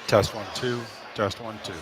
Test one, two. Test one, two.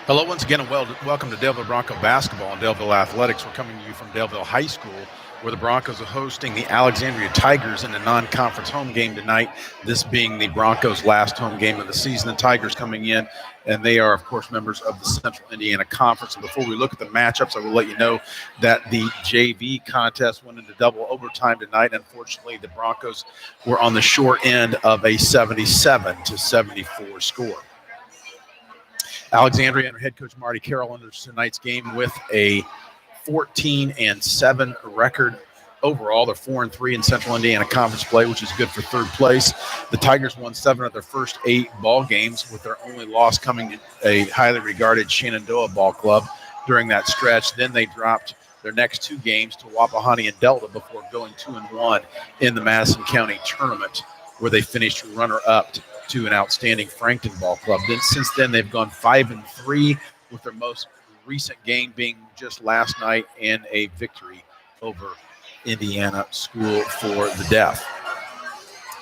Hello, once again, and welcome to Daleville Bronco basketball and Daleville athletics. We're coming to you from Daleville High School, where the Broncos are hosting the Alexandria Tigers in a non-conference home game tonight. This being the Broncos' last home game of the season. The Tigers coming in, and they are, of course, members of the Central Indiana Conference. And before we look at the matchups, I will let you know that the JV contest went into double overtime tonight. Unfortunately, the Broncos were on the short end of a 77-74 score. Alexandria and head coach Marty Carroll enters tonight's game with a 14-7 record overall. They're 4-3 in Central Indiana Conference play, which is good for third place. The Tigers won 7 of their first 8 ball games, with their only loss coming to a highly regarded Shenandoah ball club during that stretch. Then they dropped their next 2 games to Wapahani and Delta before going 2-1 in the Madison County tournament, where they finished runner-up to an outstanding Frankton ball club. Then since then, they've gone 5-3, with their most recent game being just last night in a victory over Indiana School for the Deaf.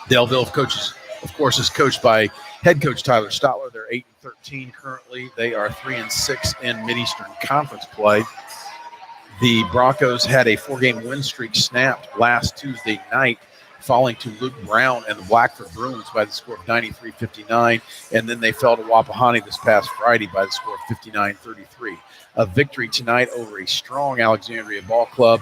Daleville coaches, of course, is coached by head coach Tyler Stotler. They're 8-13 currently. They are 3-6 in Mideastern Conference play. The Broncos had a 4-game win streak snapped last Tuesday night, falling to Luke Brown and the Blackford Bruins by the score of 93-59, and then they fell to Wapahani this past Friday by the score of 59-33. A victory tonight over a strong Alexandria ball club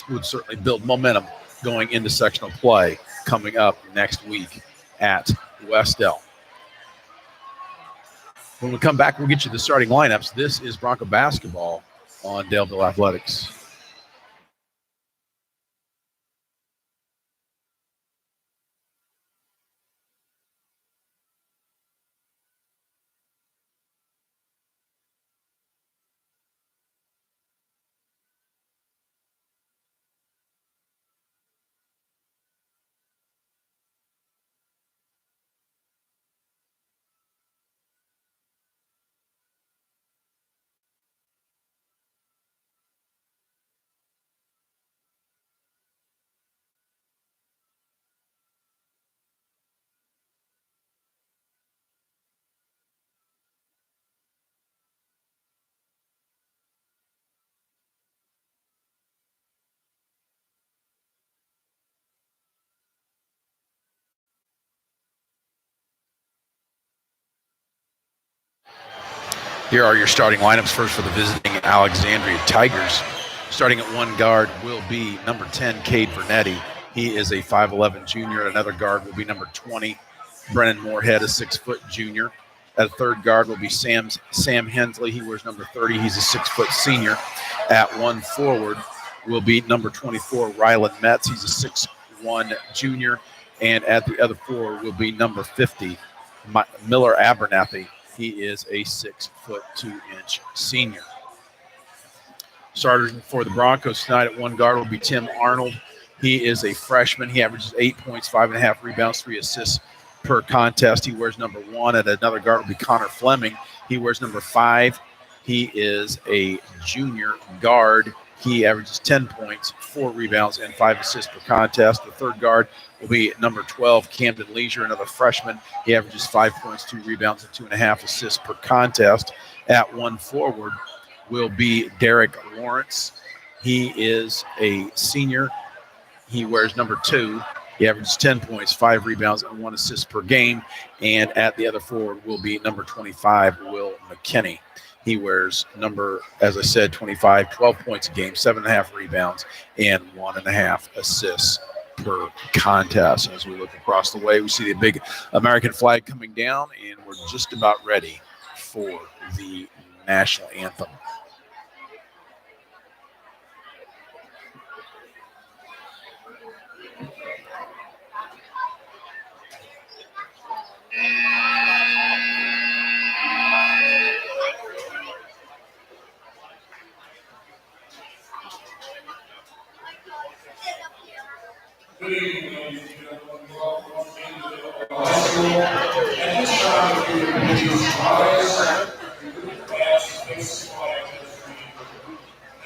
would certainly build momentum going into sectional play coming up next week at Westdale. When we come back, we'll get you the starting lineups. This is Bronco basketball on Daleville Athletics. Here are your starting lineups. First for the visiting Alexandria Tigers. Starting at one guard will be number 10, Cade Vernetti. He is a 5'11 junior. Another guard will be number 20, Brennan Moorhead, a 6-foot junior. At a third guard will be Sam Hensley. He wears number 30. He's a 6-foot senior. At one forward will be number 24, Rylan Metz. He's a 6'1 junior. And at the other forward will be number 50, Miller Abernathy. He is a 6'2" senior. Starting for the Broncos tonight at one guard will be Tim Arnold. He is a freshman. He averages 8 points, 5.5 rebounds, 3 assists per contest. He wears number 1. At another guard will be Connor Fleming. He wears number 5. He is a junior guard. He averages 10 points, 4 rebounds, and 5 assists per contest. The third guard will be number 12, Camden Leisure, another freshman. He averages 5 points, 2 rebounds, and 2.5 assists per contest. At one forward will be Derek Lawrence. He is a senior. He wears number 2. He averages 10 points, 5 rebounds, and 1 assist per game. And at the other forward will be number 25, Will McKinney. He wears number, as I said, 25, 12 points a game, 7.5 rebounds, and 1.5 assists per contest. As we look across the way, we see the big American flag coming down, and we're just about ready for the national anthem. Good evening, ladies and gentlemen. Welcome to high school. At this time, we will introduce rise and advance the basic flag as we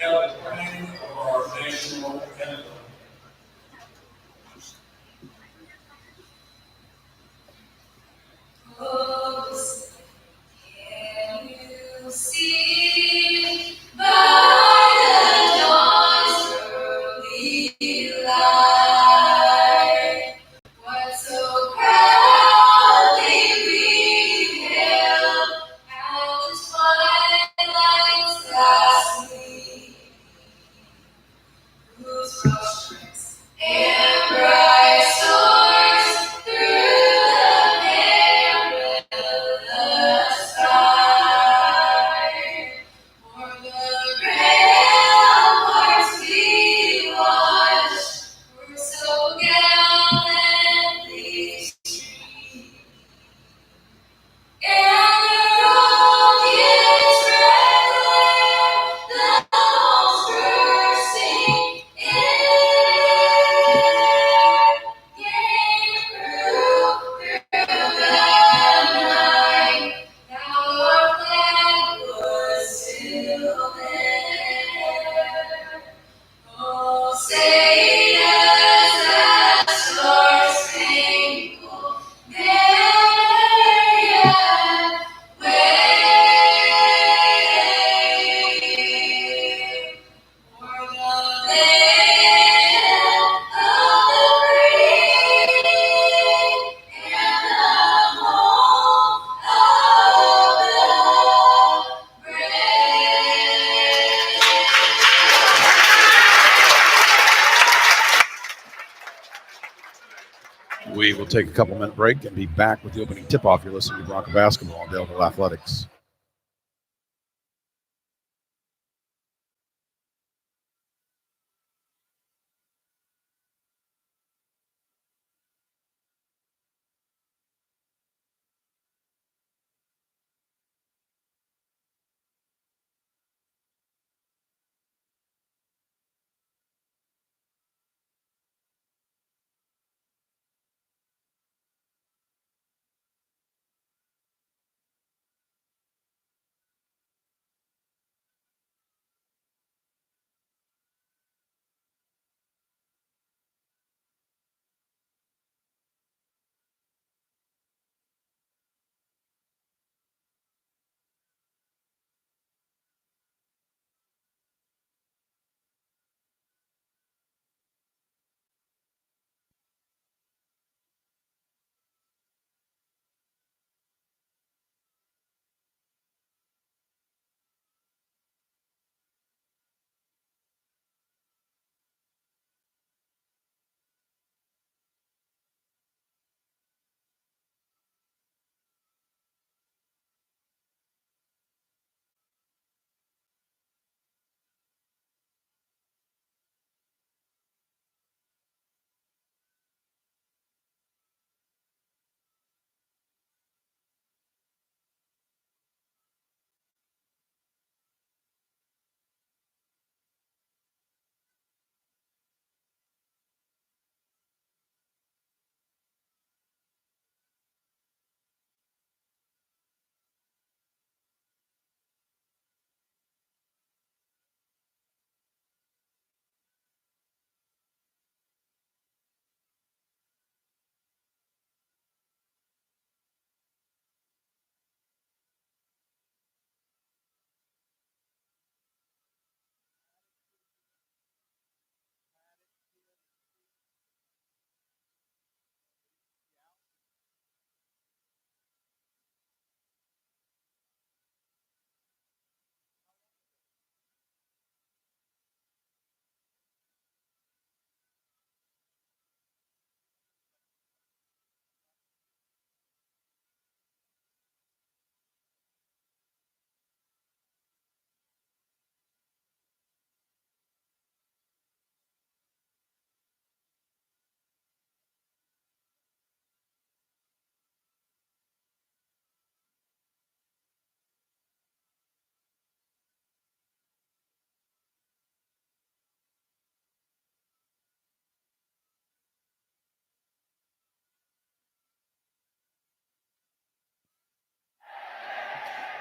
have the playing of our national anthem. Close, can you We will take a couple-minute break and be back with the opening tip-off. You're listening to Bronco Basketball on Daleville Athletics.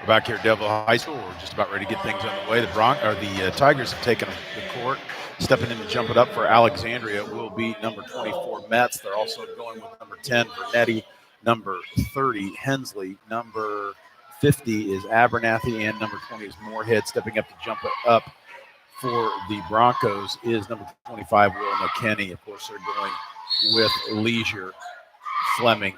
We're back here at Daleville High School. We're just about ready to get things underway. The Tigers have taken the court. Stepping in to jump it up for Alexandria will be number 24, Metz. They're also going with number 10, Vernetti, number 30, Hensley, number 50 is Abernathy, and number 20 is Moorhead. Stepping up to jump it up for the Broncos is number 25, Will McKinney. Of course, they're going with Leisure, Fleming,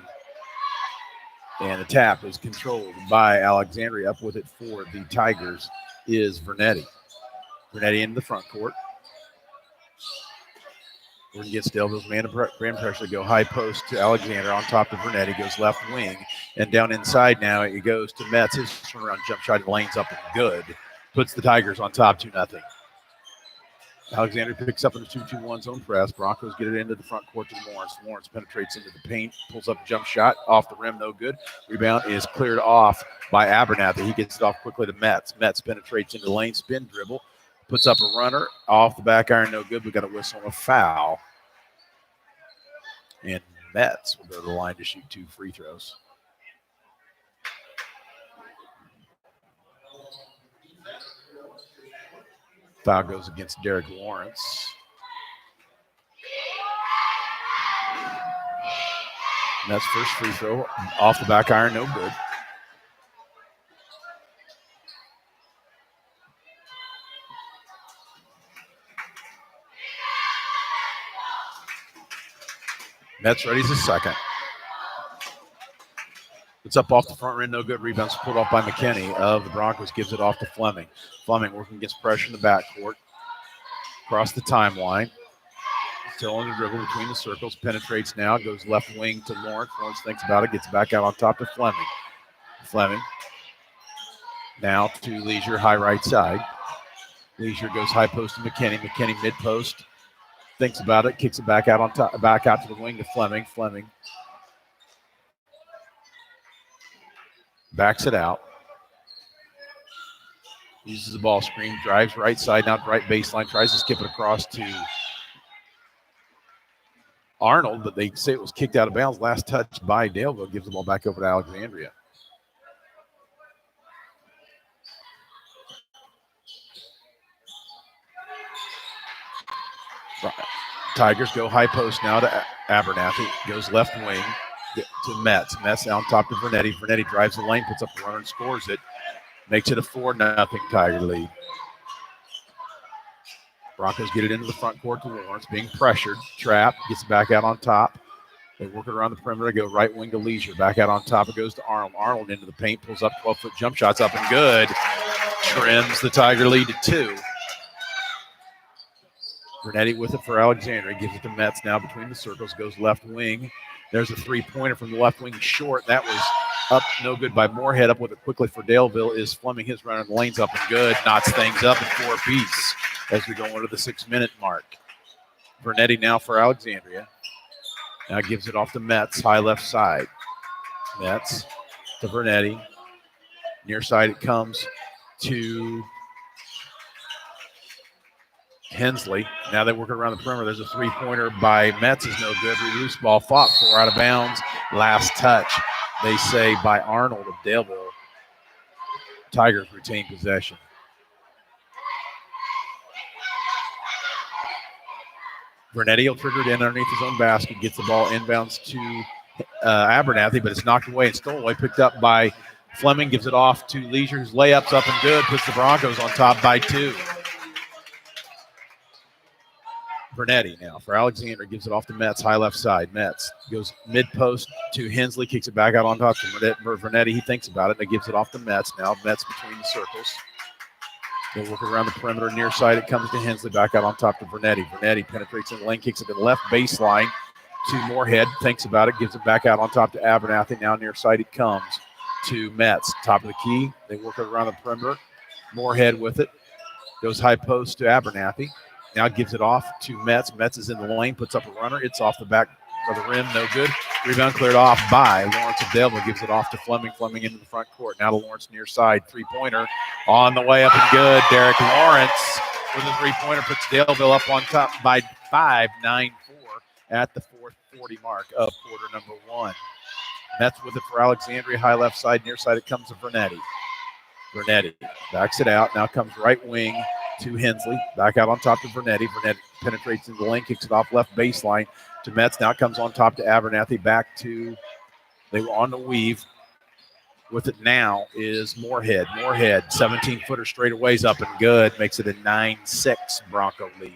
and the tap is controlled by Alexandria. Up with it for the Tigers is Vernetti. Vernetti into the front court. Gordon gets Daleville's man pressure. Go high post to Alexander on top of Vernetti. Goes left wing. And down inside now it goes to Metz. His turnaround jump shot and lanes up and good. Puts the Tigers on top 2-0. Alexander picks up in the 2-2-1 zone press. Broncos get it into the front court to Lawrence. Lawrence penetrates into the paint, pulls up a jump shot, off the rim, no good. Rebound is cleared off by Abernathy. He gets it off quickly to Metz. Metz penetrates into the lane, spin dribble, puts up a runner, off the back iron, no good. We got a whistle and a foul. And Metz will go to the line to shoot 2 free throws. Foul goes against Derek Lawrence. And that's first free throw off the back iron, no good. Metz ready's a second. It's up off the front rim, no good. Rebounds pulled off by McKinney of the Broncos, gives it off to Fleming. Fleming working against pressure in the backcourt. Across the timeline. Still on the dribble between the circles. Penetrates now. Goes left wing to Lawrence. Lawrence thinks about it. Gets back out on top to Fleming. Fleming. Now to Leisure, high right side. Leisure goes high post to McKinney. McKinney mid post. Thinks about it. Kicks it back out on top. Back out to the wing to Fleming. Fleming backs it out. Uses the ball screen. Drives right side. Now right baseline. Tries to skip it across to Arnold, but they say it was kicked out of bounds. Last touch by Daleville. Gives the ball back over to Alexandria. Tigers go high post now to Abernathy. Goes left wing to Metz. Metz on top to Vernetti. Vernetti drives the lane, puts up the runner and scores it. Makes it a 4-0 Tiger lead. Broncos get it into the front court to Lawrence, being pressured. Trap, gets it back out on top. They work it around the perimeter, go right wing to Leisure. Back out on top, it goes to Arnold. Arnold into the paint, pulls up 12-foot jump shots up and good. Trims the Tiger lead to 2. Vernetti with it for Alexandria. Gives it to Metz now between the circles. Goes left wing. There's a three-pointer from the left wing short. That was up, no good by Moorhead. Up with it quickly for Daleville is Fleming. His runner in the lane's up and good. Knots things up at 4-piece as we go into the 6-minute mark. Vernetti now for Alexandria. Now gives it off to Metz, high left side. Metz to Vernetti. Near side it comes to Hensley. Now they work around the perimeter. There's a three-pointer by Metz is no good. Loose ball fought for, out of bounds. Last touch, they say, by Arnold of Daleville. Tigers retain possession. Vernetti will trigger it in underneath his own basket. Gets the ball inbounds to Abernathy, but it's knocked away and stolen away. Picked up by Fleming. Gives it off to Leisure, whose layup's up and good. Puts the Broncos on top by 2. Vernetti now for Alexandria. Gives it off to Metz, high left side. Metz goes mid-post to Hensley. Kicks it back out on top to Vernetti. He thinks about it and gives it off to Metz. Now Metz between the circles. They work around the perimeter. Near side, it comes to Hensley. Back out on top to Vernetti. Vernetti penetrates in the lane. Kicks it to the left baseline to Moorhead. Thinks about it. Gives it back out on top to Abernathy. Now near side, it comes to Metz. Top of the key. They work it around the perimeter. Moorhead with it. Goes high post to Abernathy. Now gives it off to Metz. Metz is in the lane, puts up a runner. It's off the back of the rim, no good. Rebound cleared off by Lawrence of Daleville. Gives it off to Fleming. Fleming into the front court. Now to Lawrence near side. Three-pointer on the way up and good. Derek Lawrence with a three-pointer puts Daleville up on top by 5, 9-4 at the 4:40 mark of quarter number 1. Metz with it for Alexandria. High left side. Near side it comes to Vernetti. Vernetti backs it out. Now comes right wing to Hensley. Back out on top to Vernetti. Vernetti penetrates into the lane, kicks it off left baseline to Metz. Now comes on top to Abernathy. Back to, they were on the weave. With it now is Moorhead. Moorhead, 17-footer straightaways up and good. Makes it a 9-6 Bronco lead.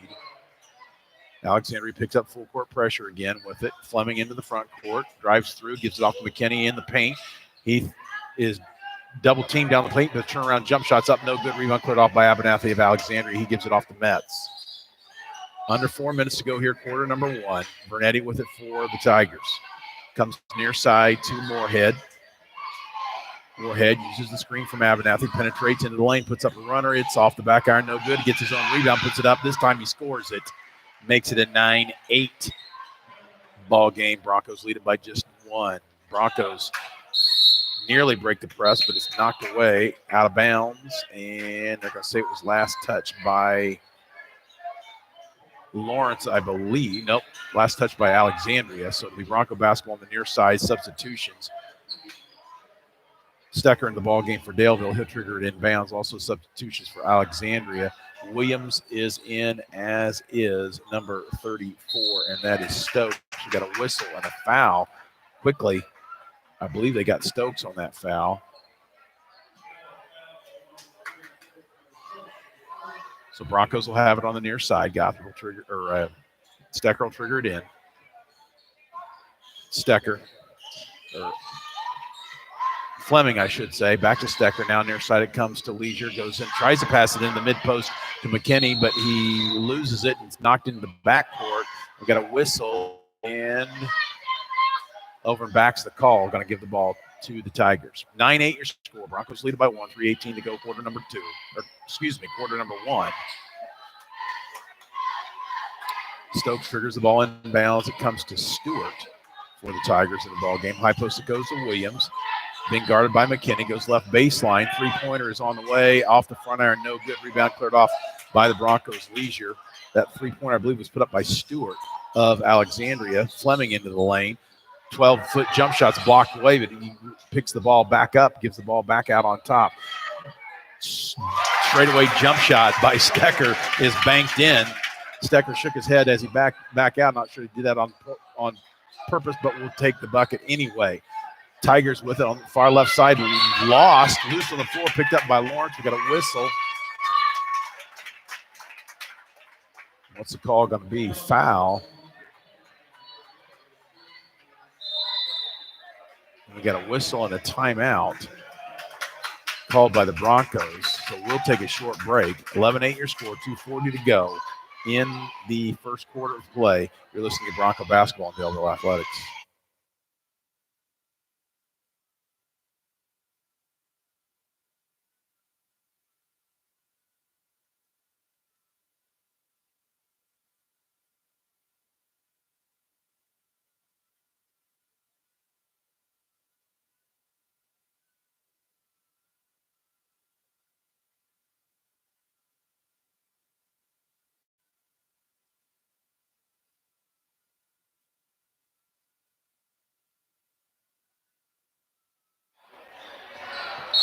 Alexandria picks up full court pressure again with it. Fleming into the front court. Drives through, gives it off to McKinney in the paint. He is double team down the paint, but turnaround jump shots up, no good. Rebound cleared off by Abernathy of Alexandria. He gives it off to Metz. Under 4 minutes to go here, quarter number 1. Vernetti with it for the Tigers. Comes near side to Moorhead. Moorhead uses the screen from Abernathy, penetrates into the lane, puts up a runner. It's off the back iron, no good. Gets his own rebound, puts it up. This time he scores it. Makes it a 9-8 ball game. Broncos lead it by just 1. Broncos nearly break the press, but it's knocked away out of bounds, and they're going to say it was last touch by Lawrence, I believe. Nope, last touch by Alexandria, so it'll be Bronco basketball on the near side. Substitutions. Stecker in the ball game for Daleville. He'll trigger it inbounds. Also substitutions for Alexandria. Williams is in, as is number 34, and that is Stokes. We got a whistle and a foul quickly. I believe they got Stokes on that foul. So Broncos will have it on the near side. Gotham will trigger, or Stecker will trigger it in. Stecker, or Fleming, I should say. Back to Stecker. Now near side it comes to Leisure. Goes in, tries to pass it in the mid post to McKinney, but he loses it. It's knocked into the backcourt. We got a whistle, and over and back's the call. Going to give the ball to the Tigers. 9-8 your score. Broncos lead by 1, 3:18 to go, quarter number 2. Quarter number 1. Stokes triggers the ball inbounds. It comes to Stewart for the Tigers in the ball game. High post, it goes to Williams. Being guarded by McKinney. Goes left baseline. Three-pointer is on the way. Off the front iron. No good. Rebound cleared off by the Broncos. Leisure. That three-pointer, I believe, was put up by Stewart of Alexandria. Fleming into the lane. 12-foot jump shots blocked away, but he picks the ball back up, gives the ball back out on top. Straightaway jump shot by Stecker is banked in. Stecker shook his head as he back out. Not sure he did that on purpose, but we'll take the bucket anyway. Tigers with it on the far left side. Lost. Loose on the floor. Picked up by Lawrence. We got a whistle. What's the call going to be? Foul. We got a whistle and a timeout called by the Broncos. So we'll take a short break. 11-8 your score. 2:40 to go in the first quarter of play. You're listening to Bronco Basketball on Daleville Athletics.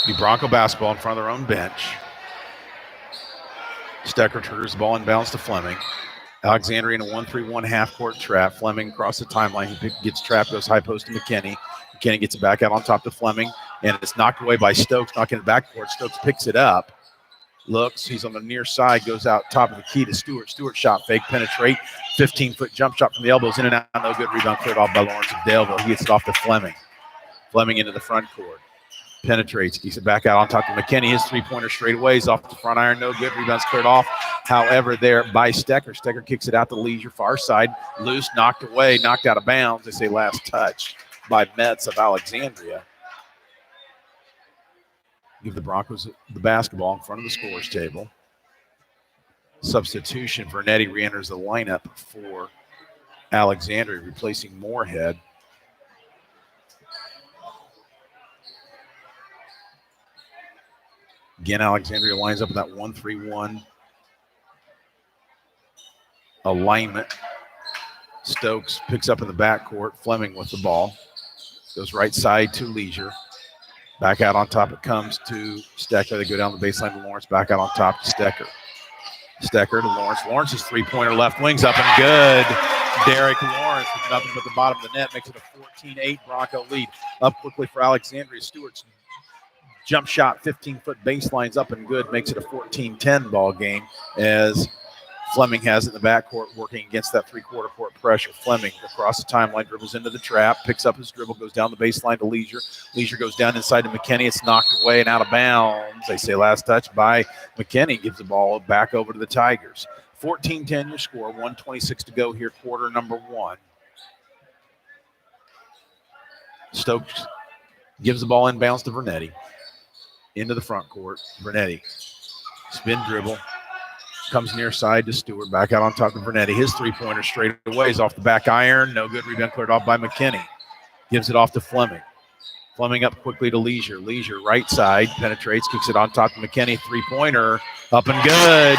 The Bronco basketball in front of their own bench. Stecker triggers the ball inbounds to Fleming. Alexandria in a 1-3-1 half-court trap. Fleming across the timeline. He gets trapped, goes high post to McKinney. McKinney gets it back out on top to Fleming, and it's knocked away by Stokes, knocking it backcourt. Stokes picks it up. Looks, he's on the near side, goes out top of the key to Stewart. Stewart shot fake, penetrate. 15-foot jump shot from the elbows, in and out, no good. Rebound cleared off by Lawrence of Daleville. He gets it off to Fleming. Fleming into the front court. Penetrates, keeps it back out on top to McKinney. His three-pointer straight away is off the front iron, no good. Rebound's cleared off. However, there by Stecker. Stecker kicks it out to Leisure, far side. Loose, knocked away, knocked out of bounds. They say last touch by Metz of Alexandria. Give the Broncos the basketball in front of the scorer's table. Substitution, Vernetti re-enters the lineup for Alexandria, replacing Moorhead. Again, Alexandria lines up in that 1-3-1 alignment. Stokes picks up in the backcourt. Fleming with the ball. Goes right side to Leisure. Back out on top it comes to Stecker. They go down the baseline to Lawrence. Back out on top to Stecker. Stecker to Lawrence. Lawrence's three-pointer left wing's up and good. Derek Lawrence with nothing but the bottom of the net makes it a 14-8 Bronco lead. Up quickly for Alexandria. Stewart's jump shot, 15-foot baseline's up and good, makes it a 14-10 ball game as Fleming has it in the backcourt working against that three-quarter court pressure. Fleming across the timeline, dribbles into the trap, picks up his dribble, goes down the baseline to Leisure. Leisure goes down inside to McKinney. It's knocked away and out of bounds. They say last touch by McKinney. Gives the ball back over to the Tigers. 14-10 your score, 1:26 to go here, quarter number 1. Stokes gives the ball inbounds to Vernetti. Into the front court. Vernetti. Spin dribble. Comes near side to Stewart. Back out on top of Vernetti. His three-pointer straight away is off the back iron. No good. Rebound cleared off by McKinney. Gives it off to Fleming. Fleming up quickly to Leisure. Leisure right side. Penetrates. Kicks it on top of McKinney. Three-pointer. Up and good.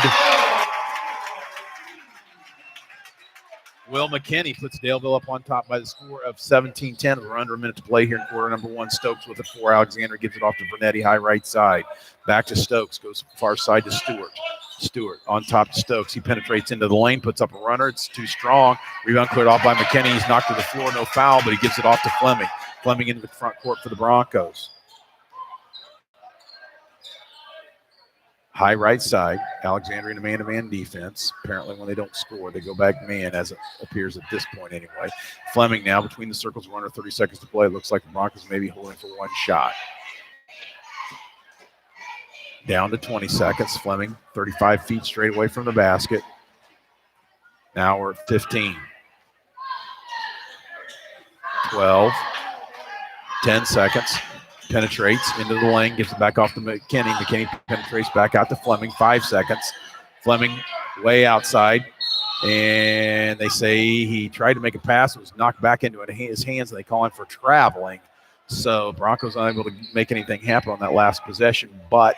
Will McKinney puts Daleville up on top by the score of 17-10. We're under a minute to play here in quarter number 1. Stokes with it for Alexander. Gives it off to Vernetti, high right side. Back to Stokes. Goes far side to Stewart. Stewart on top to Stokes. He penetrates into the lane, puts up a runner. It's too strong. Rebound cleared off by McKinney. He's knocked to the floor. No foul, but he gives it off to Fleming. Fleming into the front court for the Broncos. High right side, Alexandria in a man-to-man defense. Apparently when they don't score, they go back man, as it appears at this point anyway. Fleming now between the circles. We're under 30 seconds to play. It looks like the Broncos may be holding for one shot. Down to 20 seconds. Fleming 35 feet straight away from the basket. Now we're at 15. 12, 10 seconds. Penetrates into the lane, gives it back off to McKinney. McKinney penetrates back out to Fleming. 5 seconds. Fleming way outside. And they say he tried to make a pass. It was knocked back into his hands, and they call him for traveling. So Broncos unable to make anything happen on that last possession, but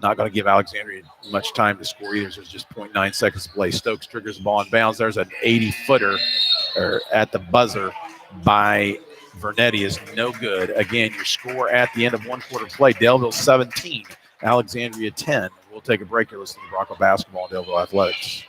not going to give Alexandria much time to score either. There's just 0.9 seconds to play. Stokes triggers the ball in bounds. There's an 80-footer at the buzzer by Vernetti is no good. Again, your score at the end of one quarter play, Daleville 17, Alexandria 10. We'll take a break here. Listen to Bronco basketball and Daleville Athletics.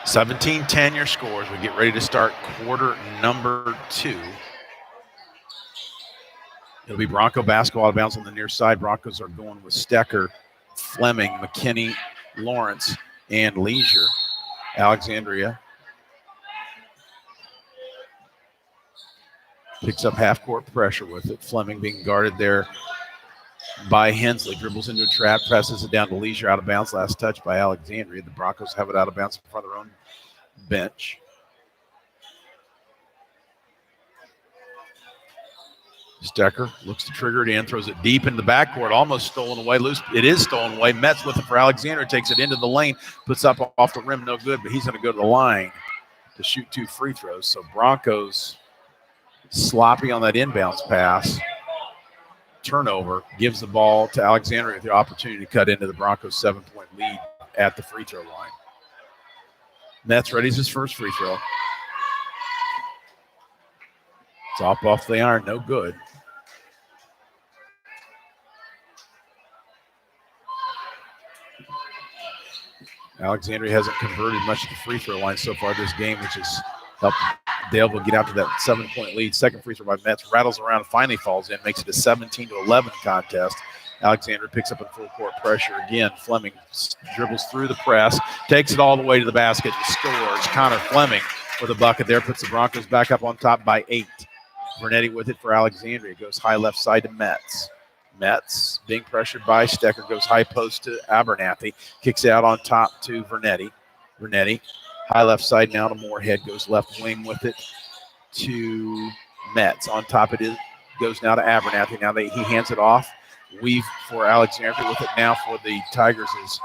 (17-10) your scores. We get ready to start quarter number 2. It'll be Bronco basketball out of bounds on the near side. Broncos are going with Stecker, Fleming, McKinney, Lawrence, and Leisure. Alexandria picks up half-court pressure with it. Fleming being guarded there by Hensley. Dribbles into a trap, presses it down to Leisure, out of bounds. Last touch by Alexandria. The Broncos have it out of bounds in front of their own bench. Stecker looks to trigger it in, throws it deep in the backcourt, almost stolen away. Loose. It is stolen away. Metz with it for Alexandria, takes it into the lane, puts up off the rim, no good, but he's going to go to the line to shoot 2 free throws. So Broncos sloppy on that inbounds pass. Turnover, gives the ball to Alexandria with the opportunity to cut into the Broncos' 7-point lead at the free throw line. Metz readies his first free throw. Top off the iron, no good. Alexandria hasn't converted much of the free throw line so far this game, which has helped Daleville get out to that 7-point lead. Second free throw by Metz, rattles around, finally falls in, makes it a 17-11 contest. Alexandria picks up in full court pressure again. Fleming dribbles through the press, takes it all the way to the basket and scores. Connor Fleming with a bucket there, puts the Broncos back up on top by 8. Vernetti with it for Alexandria. Goes high left side to Metz. Metz being pressured by Stecker, goes high post to Abernathy. Kicks it out on top to Vernetti. Vernetti, high left side now to Moorhead. Goes left wing with it to Metz. On top it is, goes now to Abernathy. Now he hands it off. Weave for Alexandria with it now for the Tigers is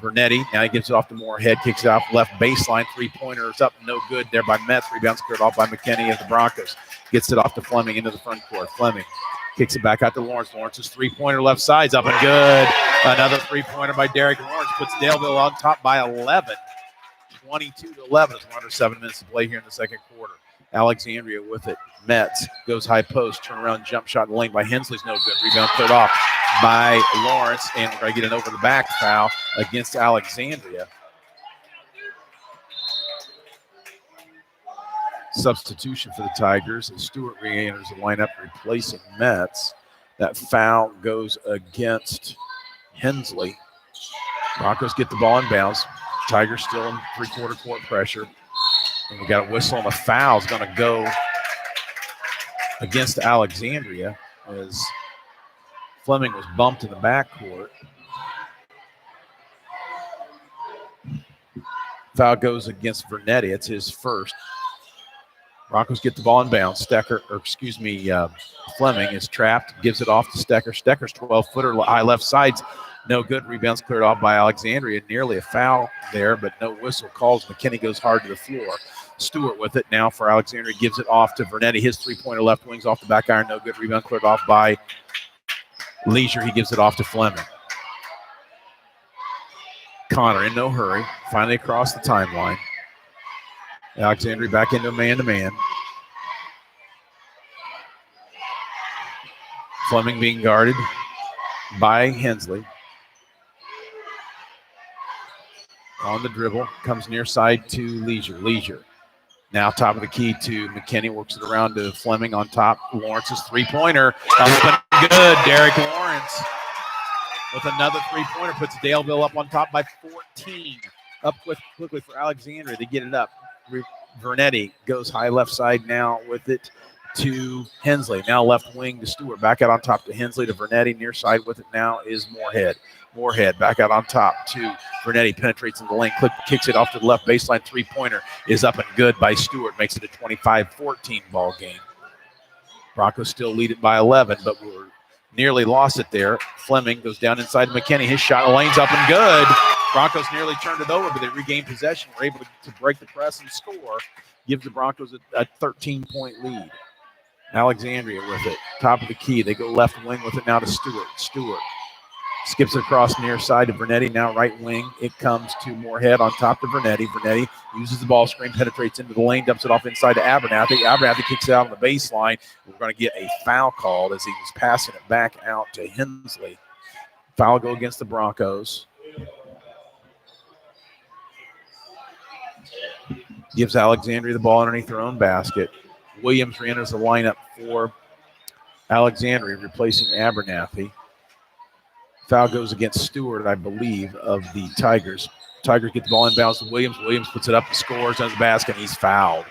Vernetti. Now he gives it off to Moorhead. Kicks it off left baseline. 3-pointers up, no good there by Metz. Rebounds cleared off by McKinney of the Broncos. Gets it off to Fleming into the front court. Fleming kicks it back out to Lawrence. Lawrence's 3-pointer left side's up and good. Another 3-pointer by Derek Lawrence puts Daleville on top by 11. 22-11 as we're under 7 minutes to play here in the second quarter. Alexandria with it. Metz goes high post. Turnaround jump shot in the lane by Hensley's no good. Rebound cleared off by Lawrence. And we're going to get an over the back foul against Alexandria. Substitution for the Tigers as Stewart re-enters the lineup replacing Metz. That foul goes against Hensley. Broncos get the ball in bounds. Tigers still in three-quarter court pressure. And we got a whistle, and the foul is going to go against Alexandria as Fleming was bumped in the backcourt. Foul goes against Vernetti. It's his first. Broncos get the ball in bounds. Fleming is trapped, gives it off to Stecker. Stecker's 12-footer, high left side's no good. Rebounds cleared off by Alexandria. Nearly a foul there, but no whistle calls. McKinney goes hard to the floor. Stewart with it now for Alexandria. Gives it off to Vernetti. His 3-pointer left wing's off the back iron. No good. Rebound cleared off by Leisure, he gives it off to Fleming. Connor in no hurry, finally across the timeline. Alexandria back into man-to-man. Fleming being guarded by Hensley. On the dribble, comes near side to Leisure. Leisure now top of the key to McKinney, works it around to Fleming on top. Lawrence's three-pointer, up and good. Derek Lawrence with another three-pointer, puts Daleville up on top by 14. Up quickly for Alexandria. They get it up. Vernetti goes high left side now with it to Hensley. Now left wing to Stewart. Back out on top to Hensley to Vernetti. Near side with it now is Moorhead. Moorhead back out on top to Vernetti. Penetrates in the lane. Kicks it off to the left baseline. Three-pointer is up and good by Stewart. Makes it a 25-14 ball game. Broncos still lead it by 11, but we're nearly lost it there. Fleming goes down inside McKinney. His shot lane's up and good. Broncos nearly turned it over, but they regained possession. Were able to break the press and score. Gives the Broncos a 13-point lead. Alexandria with it. Top of the key. They go left wing with it now to Stewart. Stewart skips it across near side to Vernetti. Now right wing. It comes to Moorhead on top to Vernetti. Vernetti uses the ball screen, penetrates into the lane, dumps it off inside to Abernathy. Abernathy kicks it out on the baseline. We're going to get a foul called as he was passing it back out to Hensley. Foul go against the Broncos. Gives Alexandria the ball underneath their own basket. Williams re-enters the lineup for Alexandria, replacing Abernathy. Foul goes against Stewart, I believe, of the Tigers. Tigers get the ball inbounds to Williams. Williams puts it up and scores under the basket, and he's fouled.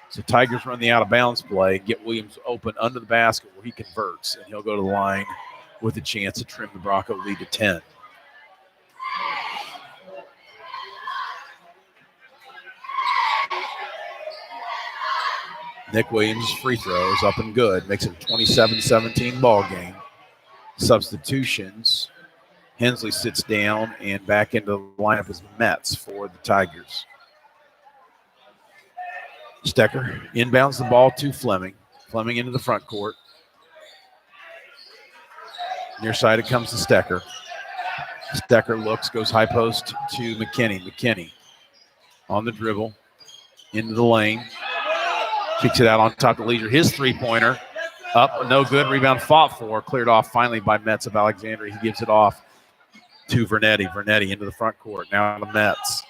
So Tigers run the out-of-bounds play, get Williams open under the basket where he converts, and he'll go to the line with a chance to trim the Bronco lead to 10. Nick Williams' free throw is up and good. Makes it a 27-17 ball game. Substitutions. Hensley sits down, and back into the lineup is Metz for the Tigers. Stecker inbounds the ball to Fleming. Fleming into the front court. Near side it comes to Stecker. Stecker looks, goes high post to McKinney. McKinney on the dribble, into the lane. Kicks it out on top to Leisure. His three-pointer up, no good. Rebound fought for, cleared off finally by Metz of Alexandria. He gives it off to Vernetti. Vernetti into the front court. Now to Metz.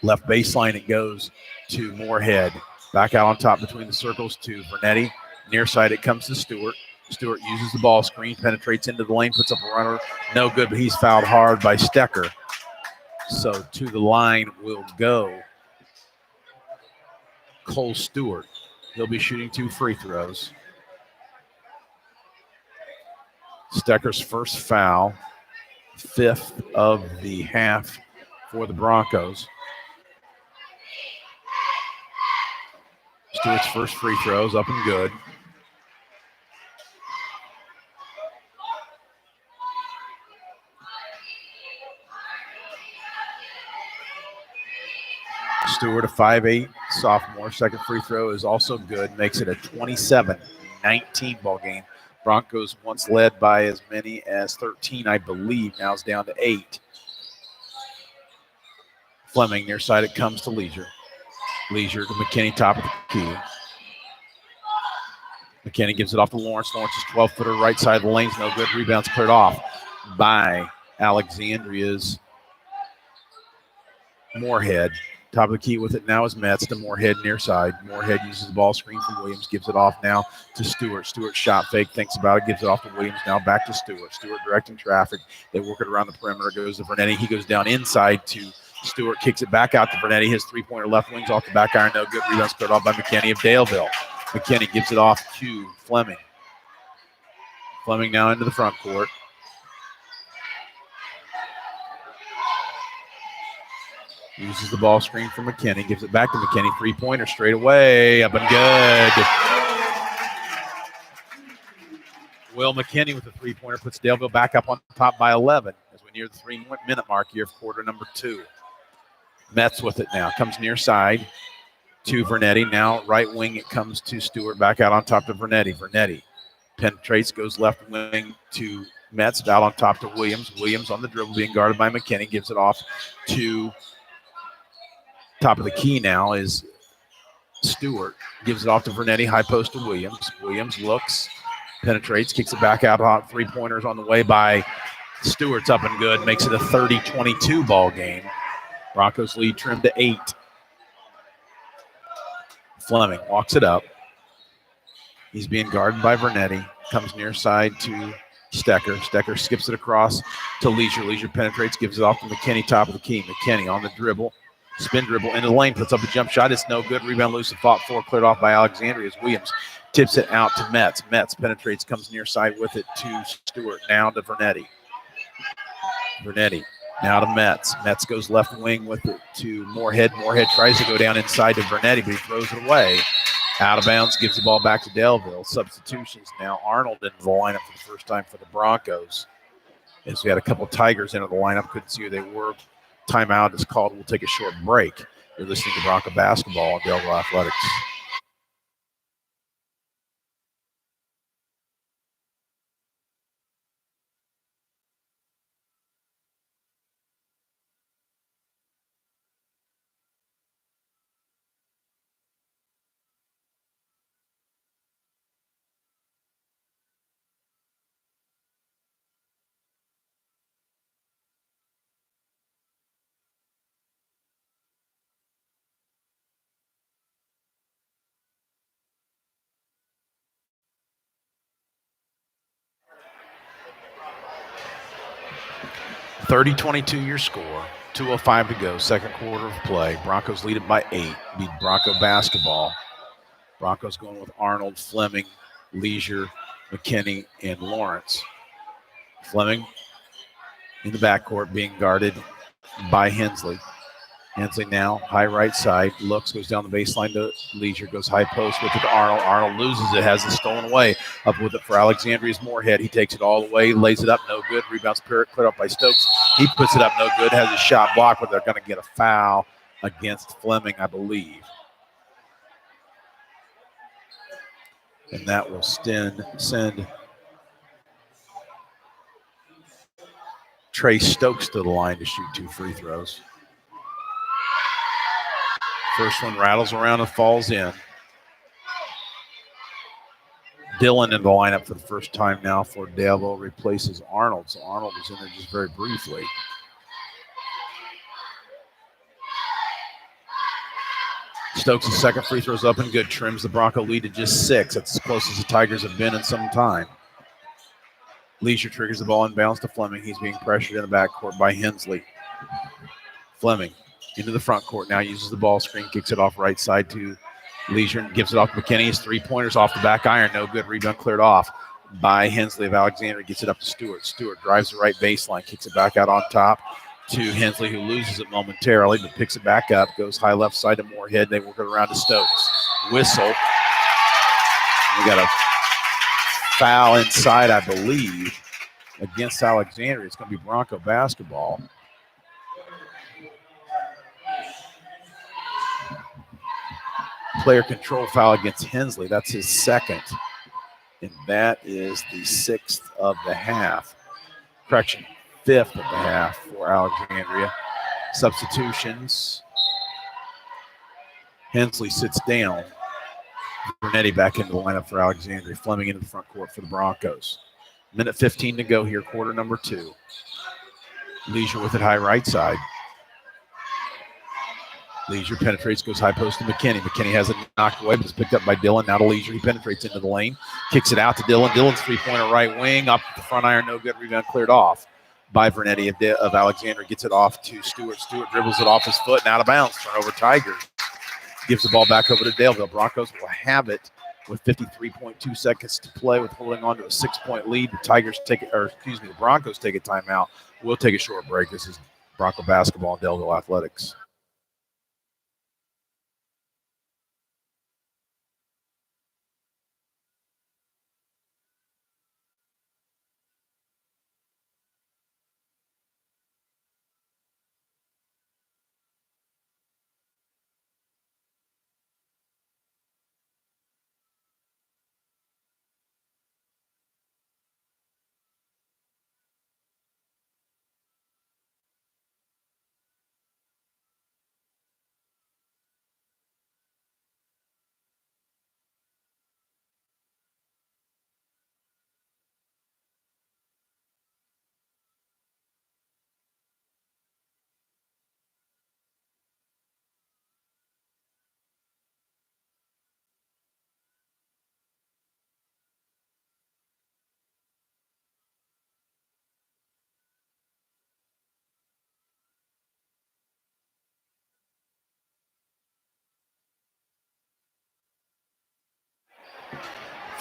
Left baseline it goes to Moorhead. Back out on top between the circles to Vernetti. Near side it comes to Stewart. Stewart uses the ball screen, penetrates into the lane, puts up a runner. No good, but he's fouled hard by Stecker. So to the line will go Cole Stewart. He'll be shooting 2 free throws. Stecker's first foul, 5th of the half for the Broncos. Stewart's first free throw is up and good. Stewart, a 5'8" sophomore. Second free throw is also good. Makes it a 27-19 ball game. Broncos once led by as many as 13, I believe. Now it's down to 8. Fleming near side. It comes to Leisure. Leisure to McKinney, top of the key. McKinney gives it off to Lawrence. Lawrence's 12-footer right side of the lane's no good. Rebounds cleared off by Alexandria's Moorhead. Top of the key with it now is Metz to Moorhead near side. Moorhead uses the ball screen from Williams, gives it off now to Stewart. Stewart shot fake, thinks about it, gives it off to Williams, now back to Stewart. Stewart directing traffic. They work it around the perimeter, goes to Vernetti. He goes down inside to Stewart, kicks it back out to Vernetti. His three-pointer left wing's off the back iron, no good. Rebound cleared off by McKinney of Daleville. McKinney gives it off to Fleming. Fleming now into the front court. Uses the ball screen for McKinney. Gives it back to McKinney. Three-pointer straight away. Up and good. Will McKinney with the three-pointer puts Daleville back up on top by 11 as we near the 3-minute mark here of quarter number 2. Metz with it now. Comes near side to Vernetti. Now right wing it comes to Stewart. Back out on top to Vernetti. Vernetti Penetrates, goes left wing to Metz, out on top to Williams. Williams on the dribble, being guarded by McKinney, gives it off to top of the key now is Stewart. Gives it off to Vernetti, high post to Williams. Williams looks, penetrates, kicks it back out on three-pointers on the way by Stewart's up and good, makes it a 30-22 ball game. Broncos lead trimmed to 8. Fleming walks it up. He's being guarded by Vernetti. Comes near side to Stecker. Stecker skips it across to Leisure. Leisure penetrates, gives it off to McKinney, top of the key. McKinney on the dribble. Spin dribble into the lane, puts up a jump shot. It's no good. Rebound loose and fought for, cleared off by Alexandria as Williams tips it out to Metz. Metz penetrates, comes near side with it to Stewart. Now to Vernetti. Vernetti now to Metz. Metz goes left wing with it to Moorhead. Moorhead tries to go down inside to Vernetti, but he throws it away. Out of bounds, gives the ball back to Daleville. Substitutions now. Arnold into the lineup for the first time for the Broncos. As we had a couple of Tigers into the lineup, couldn't see who they were. Timeout is called. We'll take a short break. You're listening to Bronco Basketball on Daleville Athletics. (30-22) your score. 2:05 to go. Second quarter of play. Broncos lead it by 8. Beat Bronco Basketball. Broncos going with Arnold, Fleming, Leisure, McKinney, and Lawrence. Fleming in the backcourt being guarded by Hensley. Hensley now, high right side, looks, goes down the baseline to Leisure, goes high post with it to Arnold. Arnold loses it, has it stolen away. Up with it for Alexandria's Moorhead. He takes it all the way, lays it up, no good. Rebounds cleared up by Stokes. He puts it up, no good, has a shot blocked, but they're going to get a foul against Fleming, I believe. And that will send Trey Stokes to the line to shoot 2 free throws. First one rattles around and falls in. Dillon in the lineup for the first time now for Daleville, replaces Arnold. So Arnold was in there just very briefly. Stokes' second free throw's up and good. Trims the Bronco lead to just 6. That's as close as the Tigers have been in some time. Leisure triggers the ball inbounds to Fleming. He's being pressured in the backcourt by Hensley. Fleming into the front court now, uses the ball screen, kicks it off right side to Leisure and gives it off to McKinney. His 3-pointers off the back iron, no good. Rebound cleared off by Hensley of Alexandria. Gets it up to Stewart. Stewart drives the right baseline, kicks it back out on top to Hensley, who loses it momentarily, but picks it back up, goes high left side to Moorhead. They work it around to Stokes. Whistle. We got a foul inside, I believe, against Alexandria. It's going to be Bronco basketball. Player control foul against Hensley. That's his second. And that is the 6th of the half. Correction, 5th of the half for Alexandria. Substitutions. Hensley sits down. Vernetti back into the lineup for Alexandria. Fleming into the front court for the Broncos. Minute 15 to go here, quarter number 2. Leisure with it high right side. Leisure penetrates, goes high post to McKinney. McKinney has it knocked away, but it's picked up by Dillon. Now to Leisure. He penetrates into the lane, kicks it out to Dillon. Dillon's 3-pointer right wing, up the front iron, no good. Rebound cleared off by Vernetti of Alexandria. Gets it off to Stewart. Stewart dribbles it off his foot and out of bounds. Turnover Tigers. Gives the ball back over to Daleville. Broncos will have it with 53.2 seconds to play, with holding on to a 6-point lead. The Broncos take a timeout. We'll take a short break. This is Bronco basketball and Daleville Athletics.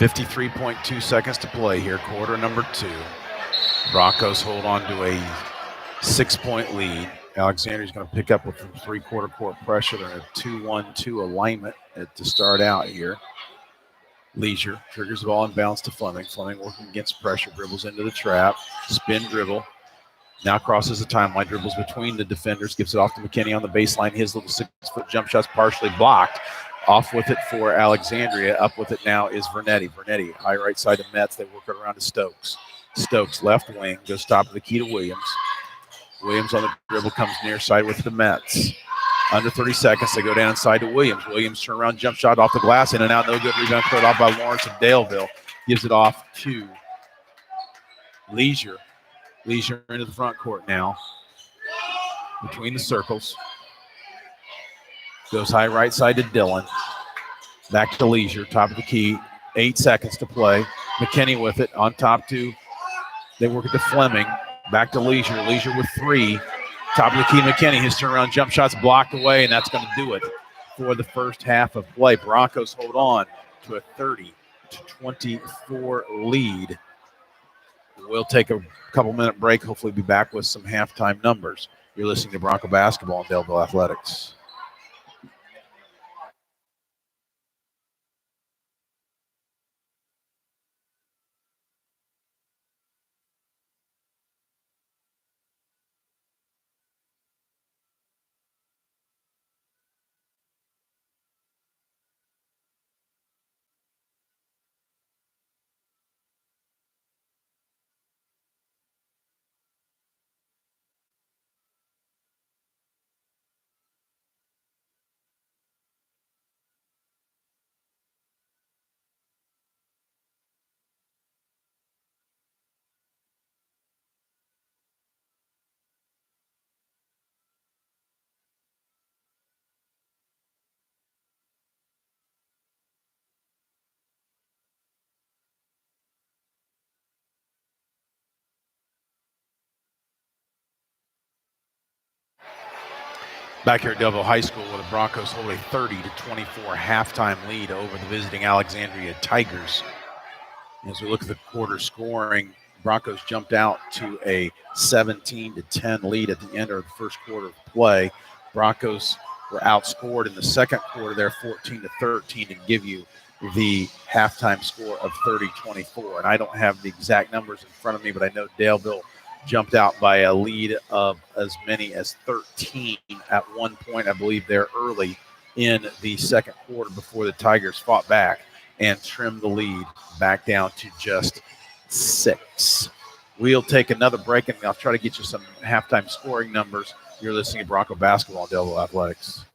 53.2 seconds to play here, quarter number 2. Broncos hold on to a 6-point lead. Alexandria's going to pick up with some three-quarter court pressure. They're in a 2-1-2 alignment to start out here. Leisure triggers the ball and bounce to Fleming. Fleming working against pressure, dribbles into the trap, spin dribble. Now crosses the timeline, dribbles between the defenders, gives it off to McKinney on the baseline. His little 6-foot jump shot's partially blocked. Off with it for Alexandria. Up with it now is Vernetti. Vernetti, high right side to Metz. They work it around to Stokes. Stokes, left wing, goes top of the key to Williams. Williams on the dribble, comes near side with the Metz. Under 30 seconds, they go down inside to Williams. Williams turn around, jump shot off the glass, in and out, no good. Rebound cleared off by Lawrence of Daleville. Gives it off to Leisure. Leisure into the front court now. Between the circles. Goes high right side to Dillon. Back to Leisure, top of the key. 8 seconds to play. McKinney with it, on top to, they work it to Fleming. Back to Leisure. Leisure with 3. Top of the key, McKinney. His turnaround jump shot's blocked away, and that's going to do it for the first half of play. Broncos hold on to a 30-24 lead. We'll take a couple-minute break, hopefully be back with some halftime numbers. You're listening to Bronco Basketball on Daleville Athletics. Back here at Daleville High School, where the Broncos hold a 30-24 halftime lead over the visiting Alexandria Tigers. As we look at the quarter scoring, Broncos jumped out to a 17-10 lead at the end of the first quarter of play. Broncos were outscored in the second quarter there 14-13 to give you the halftime score of 30-24. And I don't have the exact numbers in front of me, but I know Daleville jumped out by a lead of as many as 13 at one point, I believe, there early in the second quarter before the Tigers fought back and trimmed the lead back down to just 6. We'll take another break, and I'll try to get you some halftime scoring numbers. You're listening to Bronco Basketball on Daleville Athletics.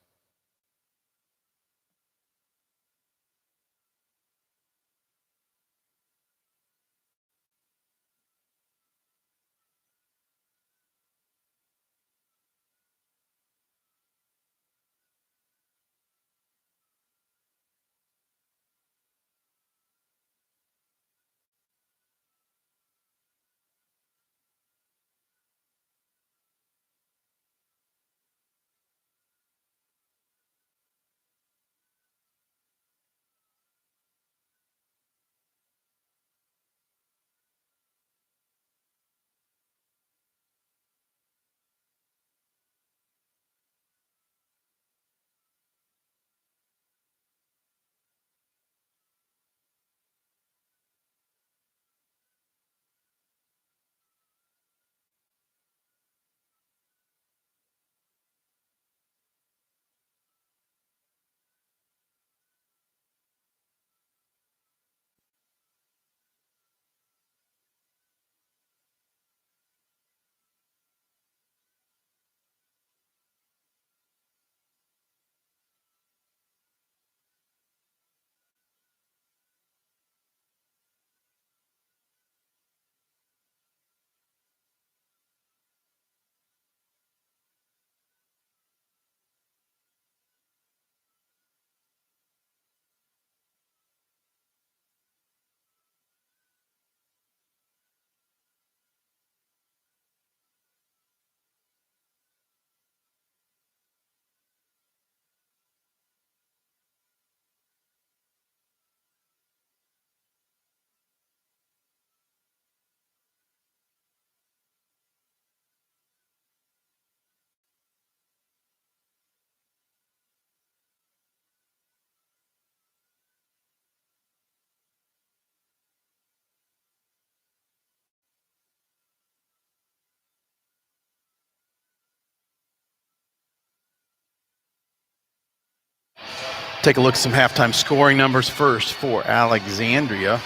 Take a look at some halftime scoring numbers first for Alexandria.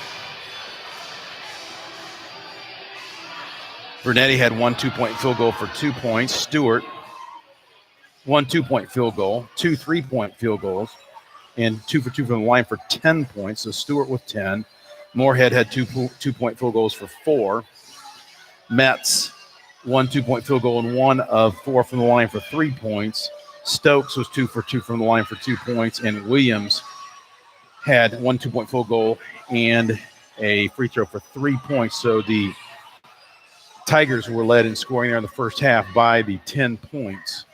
Vernetti had 1 2-point field goal for 2 points. Stewart, 1 2-point field goal, 2 3-point field goals, and 2 for 2 from the line for 10 points. So Stewart with 10. Moorhead had 2 2-point field goals for 4. Metz, 1 2-point field goal and 1 of 4 from the line for 3 points. Stokes was 2 for 2 from the line for 2 points. And Williams had 1 2-point field goal and a free throw for 3 points. So the Tigers were led in scoring there in the first half by the 10 points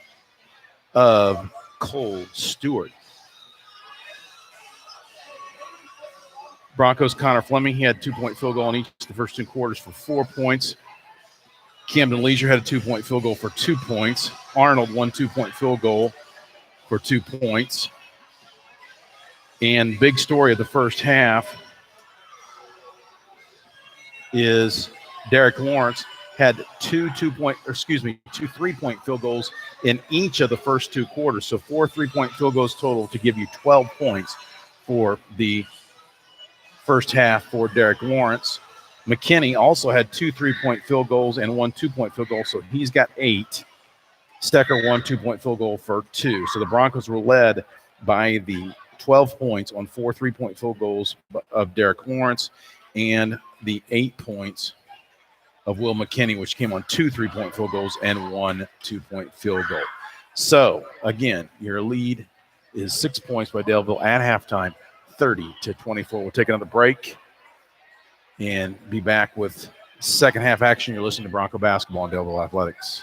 of Cole Stewart. Broncos' Connor Fleming, he had 2-point field goal in each of the first 2 quarters for 4 points. Camden Leisure had a 2-point field goal for 2 points. Arnold, 1 2-point field goal for 2 points. And big story of the first half is Derek Lawrence had 2 3-point field goals in each of the first 2 quarters. So 4 3-point field goals total to give you 12 points for the first half for Derek Lawrence. McKinney also had 2 3-point field goals and 1 2-point field goal, so he's got 8. Stecker, 1 2-point field goal for 2. So the Broncos were led by the 12 points on 4 3-point field goals of Derek Lawrence and the 8 points of Will McKinney, which came on 2 3-point field goals and 1 2-point field goal. So, again, your lead is 6 points by Daleville at halftime, 30-24. We'll take another break and be back with second half action. You're listening to Bronco Basketball on Daleville Athletics.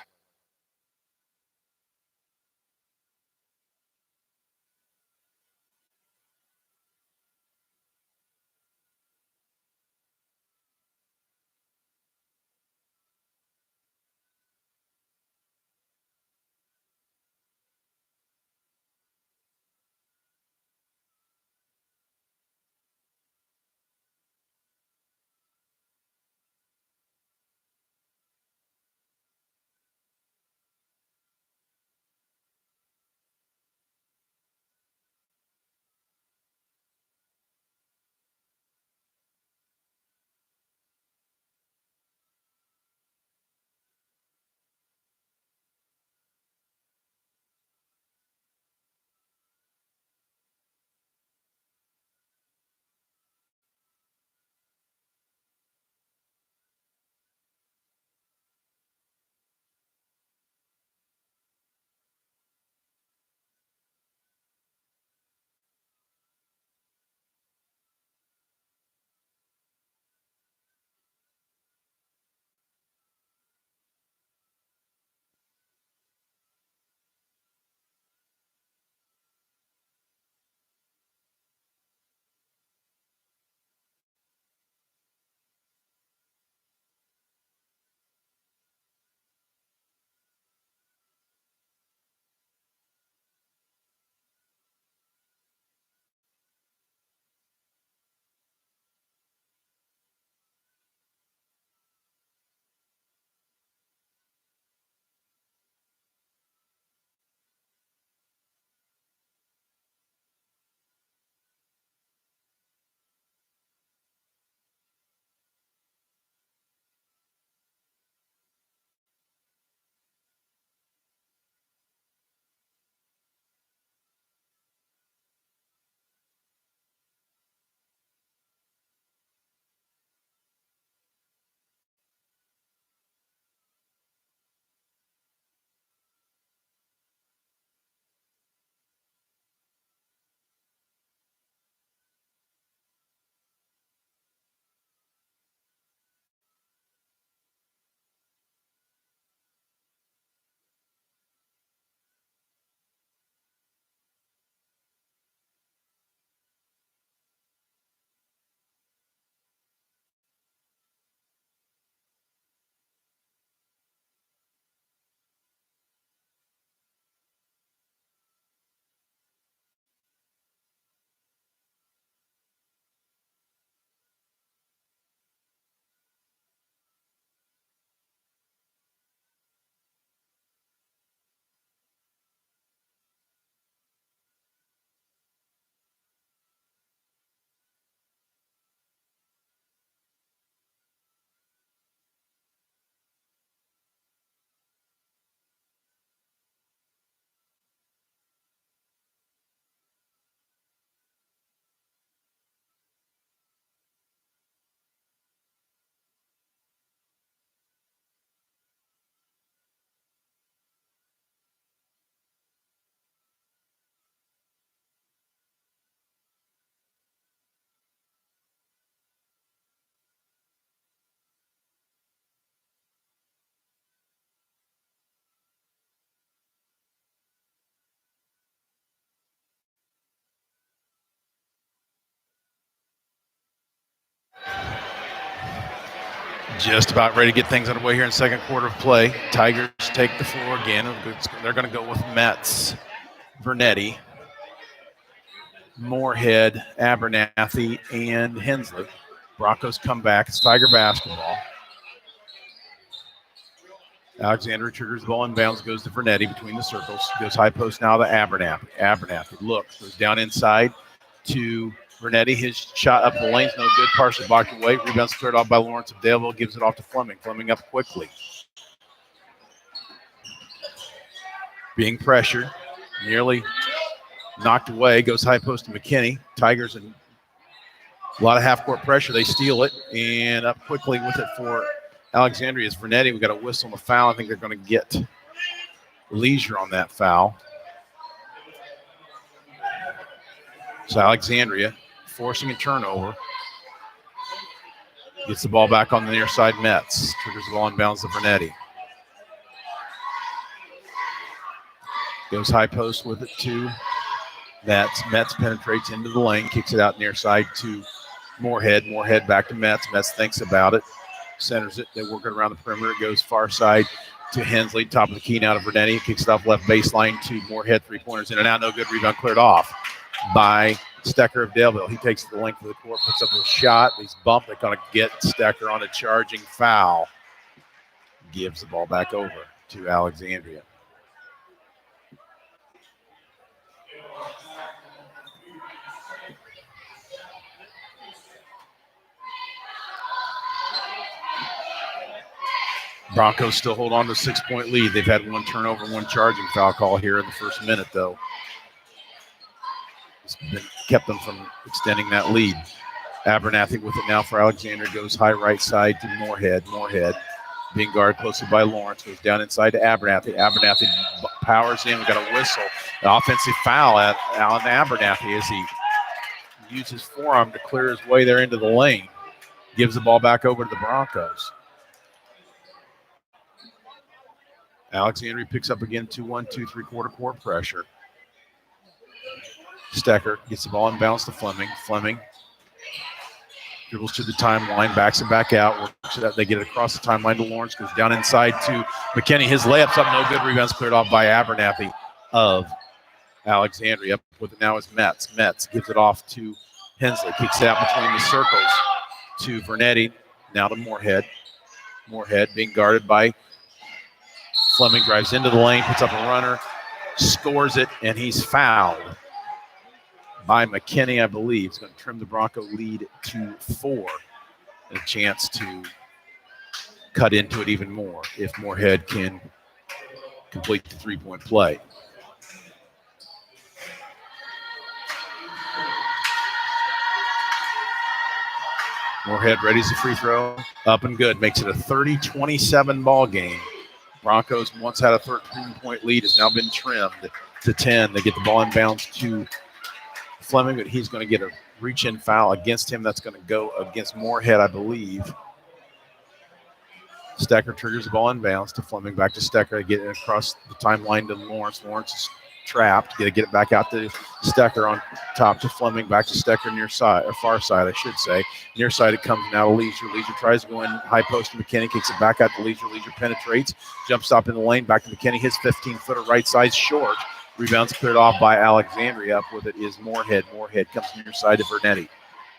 Just about ready to get things underway here in second quarter of play. Tigers take the floor again. They're going to go with Metz, Vernetti, Moorhead, Abernathy, and Hensley. Broncos come back. It's Tiger basketball. Alexandria triggers the ball inbounds, goes to Vernetti between the circles. Goes high post now to Abernathy. Abernathy looks, goes down inside to Vernetti. His shot up the lane's no good. Partially blocked away. Rebounds cleared off by Lawrence of Daleville. Gives it off to Fleming. Fleming up quickly. Being pressured. Nearly knocked away. Goes high post to McKinney. Tigers and a lot of half-court pressure. They steal it. And up quickly with it for Alexandria's Vernetti. We got a whistle on the foul. I think they're going to get leisure on that foul. So Alexandria forcing a turnover. Gets the ball back on the near side. Metz triggers the ball inbounds to Vernetti. Goes high post with it to Metz. Metz penetrates into the lane, kicks it out near side to Moorhead. Moorhead back to Metz. Metz thinks about it. Centers it. They work it around the perimeter. It goes far side to Hensley. Top of the key now to Vernetti. Kicks it off left baseline to Moorhead. 3-pointers in and out. No good. Rebound cleared off by Stecker of Daleville. He takes the length of the court, puts up a shot. He's bumped. They're going to get Stecker on a charging foul. Gives the ball back over to Alexandria. Broncos still hold on to a 6-point lead. They've had one turnover, one charging foul call here in the first minute, though. It's kept them from extending that lead. Abernathy with it now for Alexandria. Goes high right side to Moorhead. Moorhead being guarded closely by Lawrence. Goes down inside to Abernathy. Abernathy powers in. We got a whistle. An offensive foul at Alan Abernathy as he uses his forearm to clear his way there into the lane. Gives the ball back over to the Broncos. Alexandria picks up again 2-1, 2-3 quarter pressure. Stecker gets the ball and bounce to Fleming. Fleming dribbles to the timeline, backs it back out, works it out. They get it across the timeline to Lawrence, goes down inside to McKinney. His layup's up, no good. Rebounds cleared off by Abernathy of Alexandria. Up with it now is Metz. Metz gives it off to Hensley, kicks it out between the circles to Vernetti. Now to Moorhead. Moorhead being guarded by Fleming, drives into the lane, puts up a runner, scores it, and he's fouled by McKinney, I believe. He's going to trim the Bronco lead to 4. And a chance to cut into it even more if Moorhead can complete the 3-point play. Moorhead readies the free throw. Up and good. Makes it a 30-27 ball game. Broncos once had a 13-point lead, has now been trimmed to 10. They get the ball inbounds to Fleming, but he's going to get a reach-in foul against him. That's going to go against Moorhead, I believe. Stecker triggers the ball inbounds to Fleming, back to Stecker. They get it across the timeline to Lawrence. Lawrence is trapped. Get it back out to Stecker on top to Fleming, back to Stecker near side, or far side, I should say. Near side it comes now to Leisure. Leisure tries to go in high post to McKinney, kicks it back out to Leisure. Leisure penetrates, jump stop in the lane, back to McKinney. His 15-footer right side short. Rebounds cleared off by Alexandria. Up with it is Moorhead. Moorhead comes near side to Vernetti.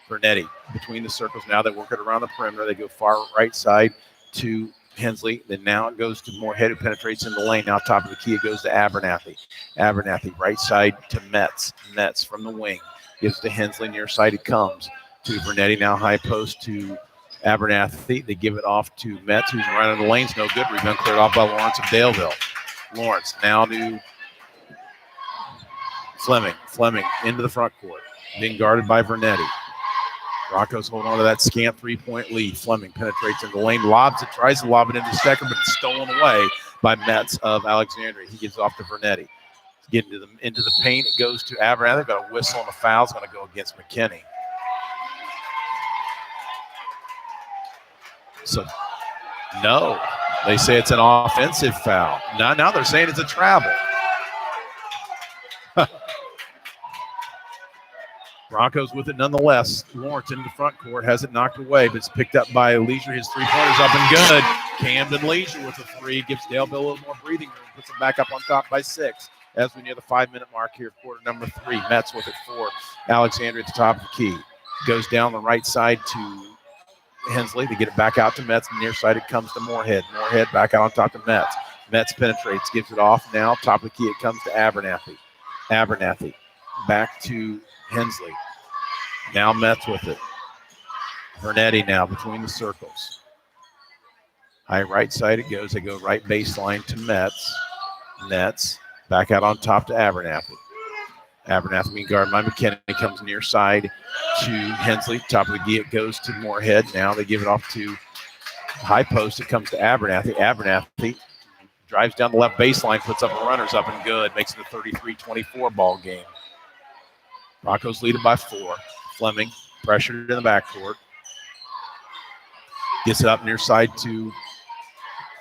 Vernetti between the circles now. They work it around the perimeter. They go far right side to Hensley. Then now it goes to Moorhead, who penetrates in the lane. Now top of the key, it goes to Abernathy. Abernathy right side to Metz. Metz from the wing. Gives to Hensley. Near side it comes to Vernetti. Now high post to Abernathy. They give it off to Metz, who's running the lanes. No good. Rebound cleared off by Lawrence of Daleville. Lawrence now to Fleming. Fleming into the front court. Being guarded by Vernetti. Broncos hold on to that scant 3-point lead. Fleming penetrates in the lane, lobs it, tries to lob it into Stecker, but it's stolen away by Metz of Alexandria. He gets off to Vernetti. Getting into the paint, it goes to Abernathy. Got a whistle on the foul. It's going to go against McKinney. So, no. They say it's an offensive foul. Now they're saying it's a travel. Broncos with it nonetheless. Lawrence into the front court, has it knocked away, but it's picked up by Leisure. His three-pointer's up and good. Camden Leisure with a three, gives Daleville a little more breathing room, puts it back up on top by 6 as we near the 5-minute mark here, quarter number 3. Metz with it for Alexandria at the top of the key. Goes down the right side to Hensley to get it back out to Metz. Near side it comes to Moorhead. Moorhead back out on top to Metz. Metz penetrates, gives it off now. Top of the key it comes to Abernathy. Abernathy back to Hensley. Now Metz with it. Vernetti now between the circles. High right side it goes. They go right baseline to Metz. Metz back out on top to Abernathy. Abernathy being guarded by McKinney. Comes near side to Hensley. Top of the key it goes to Moorhead. Now they give it off to high post. It comes to Abernathy. Abernathy drives down the left baseline, puts up a runner's up and good. Makes it a 33-24 ball game. Broncos lead it by 4. Fleming pressured in the backcourt. Gets it up near side to,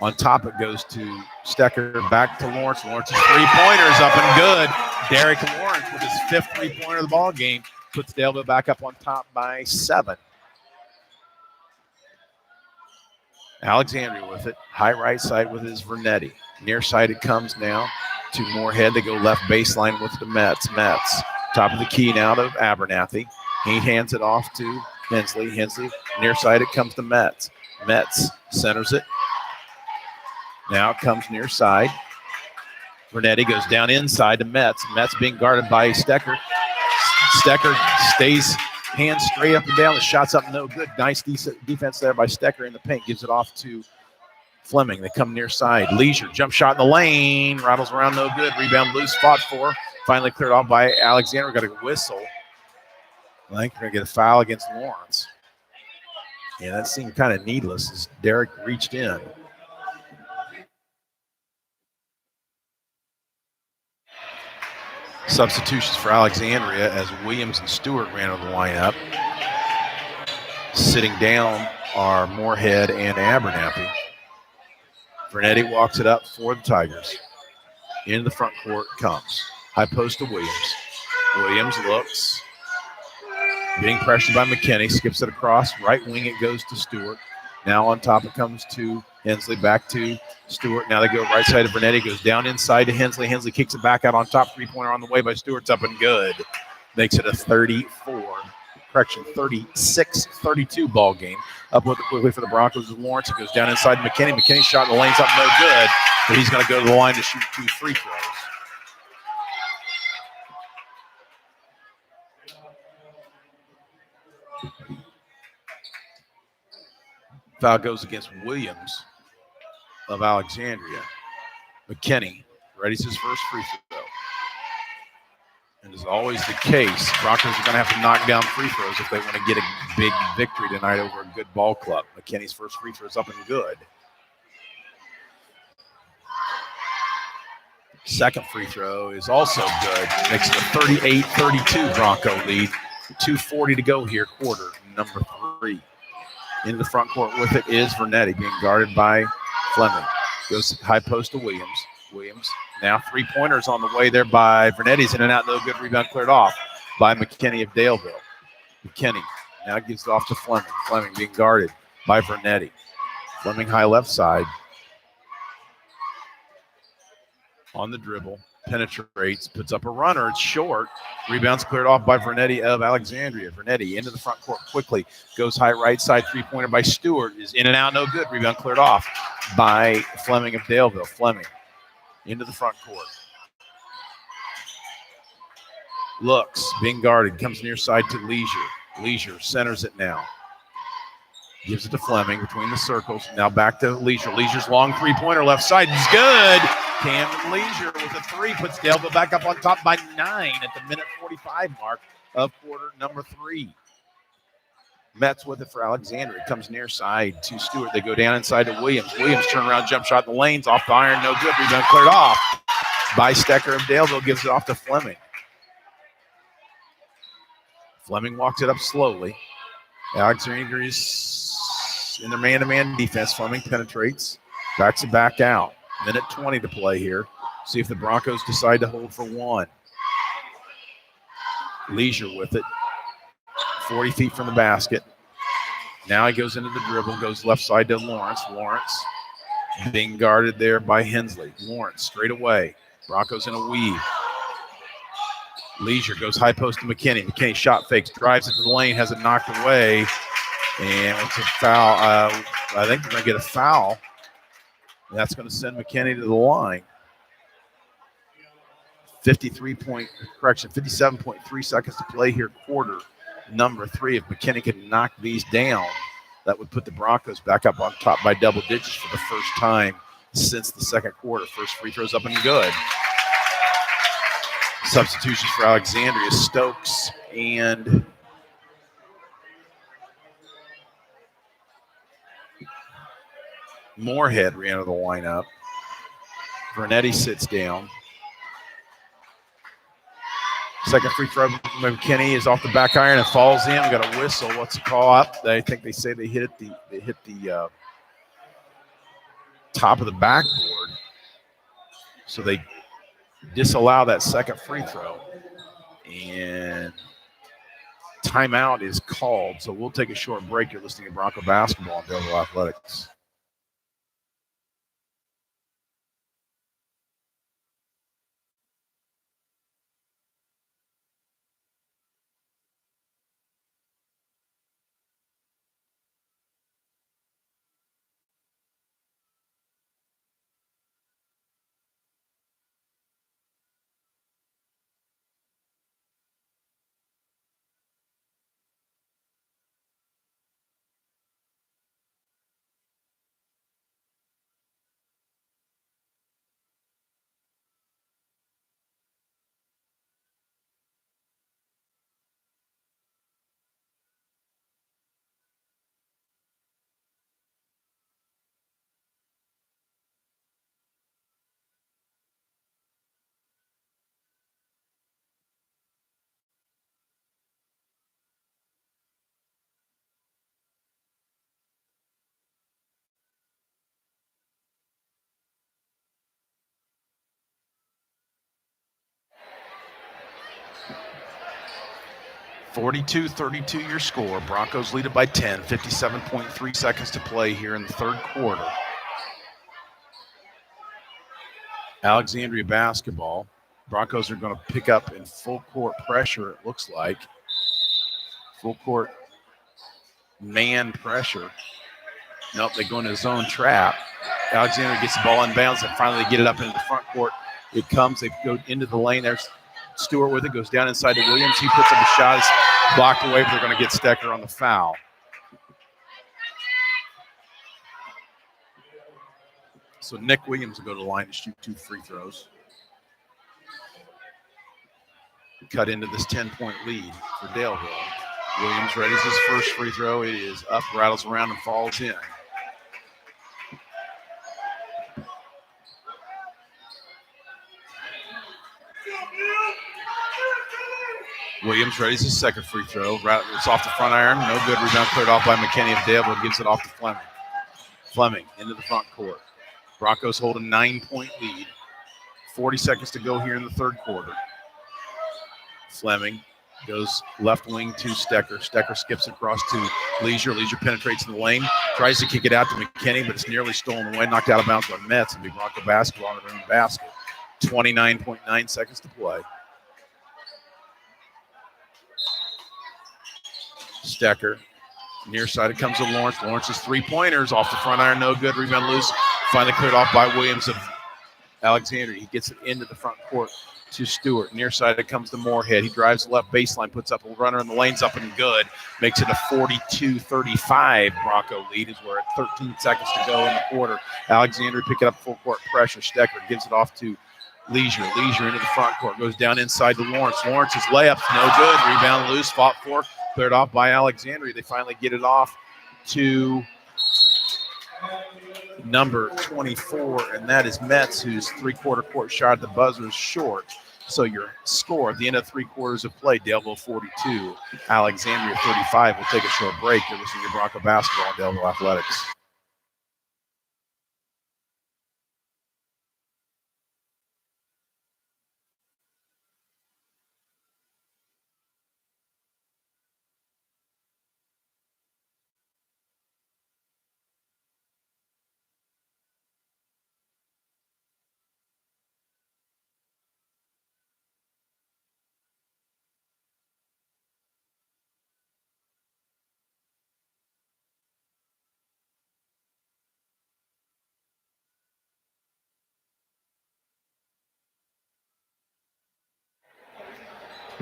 on top it goes to Stecker, back to Lawrence. Lawrence's three-pointer's up and good. Derek Lawrence with his 5th three-pointer of the ball game puts Daleville back up on top by 7. Alexandria with it. High right side with his Vernetti. Near side it comes now to Moorhead. They go left baseline with the Metz. Metz. Top of the key now to Abernathy. He hands it off to Hensley. Hensley. Near side it comes to Metz. Metz centers it. Now it comes near side. Vernetti goes down inside to Metz. Metz being guarded by Stecker. Stecker stays hands straight up and down. The shot's up no good. Nice defense there by Stecker in the paint. Gives it off to Fleming. They come near side. Leisure. Jump shot in the lane. Rattles around no good. Rebound loose. Fought for. Finally cleared off by Alexander. Got a whistle. I think we're going to get a foul against Lawrence. Yeah, that seemed kind of needless as Derek reached in. Substitutions for Alexandria as Williams and Stewart ran over the lineup. Sitting down are Moorhead and Abernathy. Vernetti walks it up for the Tigers. Into the front court comes. High post to Williams. Williams looks. Getting pressured by McKinney. Skips it across. Right wing it goes to Stewart. Now on top it comes to Hensley. Back to Stewart. Now they go right side of Vernetti. Goes down inside to Hensley. Hensley kicks it back out on top. Three-pointer on the way by Stewart's up and good. Makes it a 36-32 ball game. Up with it quickly for the Broncos is Lawrence. It goes down inside to McKinney. McKinney's shot in the lane's up no good. But he's going to go to the line to shoot 2 free throws. Foul goes against Williams of Alexandria. McKinney readies his first free throw. And as always the case, Broncos are going to have to knock down free throws if they want to get a big victory tonight over a good ball club. McKinney's first free throw is up and good. Second free throw is also good. Makes it a 38-32 Bronco lead. 2:40 to go here, quarter number 3. Into the front court with it is Vernetti, being guarded by Fleming. Goes high post to Williams. Williams now three-pointers on the way there by Vernetti's in and out. No good. Rebound cleared off by McKinney of Daleville. McKinney now gives it off to Fleming. Fleming being guarded by Vernetti. Fleming high left side. On the dribble. Penetrates. Puts up a runner. It's short. Rebounds cleared off by Vernetti of Alexandria. Vernetti into the front court quickly. Goes high right side. Three-pointer by Stewart. Is in and out. No good. Rebound cleared off by Fleming of Daleville. Fleming into the front court. Looks. Being guarded. Comes near side to Leisure. Leisure centers it now. Gives it to Fleming between the circles. Now back to Leisure. Leisure's long three-pointer left side is good. Camden Leisure with a 3 puts Daleville back up on top by 9 at the minute 45 mark of quarter number 3. Metz with it for Alexandria. It comes near side to Stewart. They go down inside to Williams. Williams turnaround jump shot in the lanes off the iron. No good. Rebound cleared off by Stecker of Daleville. Gives it off to Fleming. Fleming walks it up slowly. Alexandria is in the man-to-man defense. Fleming penetrates. Backs it back out. Minute 20 to play here. See if the Broncos decide to hold for 1. Leisure with it. 40 feet from the basket. Now he goes into the dribble, goes left side to Lawrence. Lawrence being guarded there by Hensley. Lawrence straight away. Broncos in a weave. Leisure goes high post to McKinney. McKinney shot fakes, drives into the lane, has it knocked away. And it's a foul. I think we're going to get a foul. That's going to send McKinney to the line. 57.3 seconds to play here, quarter number 3. If McKinney can knock these down, that would put the Broncos back up on top by double digits for the first time since the second quarter. First free throw's up and good. Substitutions for Alexandria, Stokes and Moorhead re-enter the lineup. Vernetti sits down. Second free throw from McKinney is off the back iron and falls in. We got a whistle. What's the call up? I think they say they hit the top of the backboard. So they disallow that second free throw. And timeout is called. So we'll take a short break. You're listening to Bronco Basketball on Daleville Athletics. (42-32) your score. Broncos lead it by 10. 57.3 seconds to play here in the third quarter. Alexandria basketball. Broncos are going to pick up in full court pressure, it looks like. Full court man pressure. Nope, they go into zone trap. Alexandria gets the ball in bounds and finally get it up into the front court. It comes, they go into the lane. There's Stewart with it, goes down inside to Williams. He puts up a shot, it's blocked away, but they're going to get Stecker on the foul. So Nick Williams will go to the line to shoot 2 free throws. Cut into this 10-point lead for Daleville. Williams readies his first free throw. It is up, rattles around, and falls in. Williams readies his second free throw. It's off the front iron. No good. Rebound cleared off by McKinney of Daleville. Gives it off to Fleming. Fleming into the front court. Broncos hold a 9-point lead. 40 seconds to go here in the third quarter. Fleming goes left wing to Stecker. Stecker skips across to Leisure. Leisure penetrates in the lane. Tries to kick it out to McKinney, but it's nearly stolen away. Knocked out of bounds by Metz. It'll be Bronco basketball in their own basket. 29.9 seconds to play. Stecker. Near side, it comes to Lawrence. Lawrence's three-pointers off the front iron, no good. Rebound loose. Finally cleared off by Williams of Alexandria. He gets it into the front court to Stewart. Near side, it comes to Moorhead. He drives the left baseline, puts up a runner, and the lane's up and good. Makes it a 42-35 Bronco lead as we're at 13 seconds to go in the quarter. Alexandria picking up full court pressure. Stecker gives it off to Leisure. Leisure into the front court. Goes down inside to Lawrence. Lawrence's layup's no good. Rebound loose. Fought for. Cleared off by Alexandria. They finally get it off to number 24, and that is Metz, whose three-quarter court shot at the buzzer is short. So your score at the end of 3 quarters of play, Daleville 42, Alexandria 35. We'll take a short break. You're listening to Bronco Basketball on Daleville Athletics.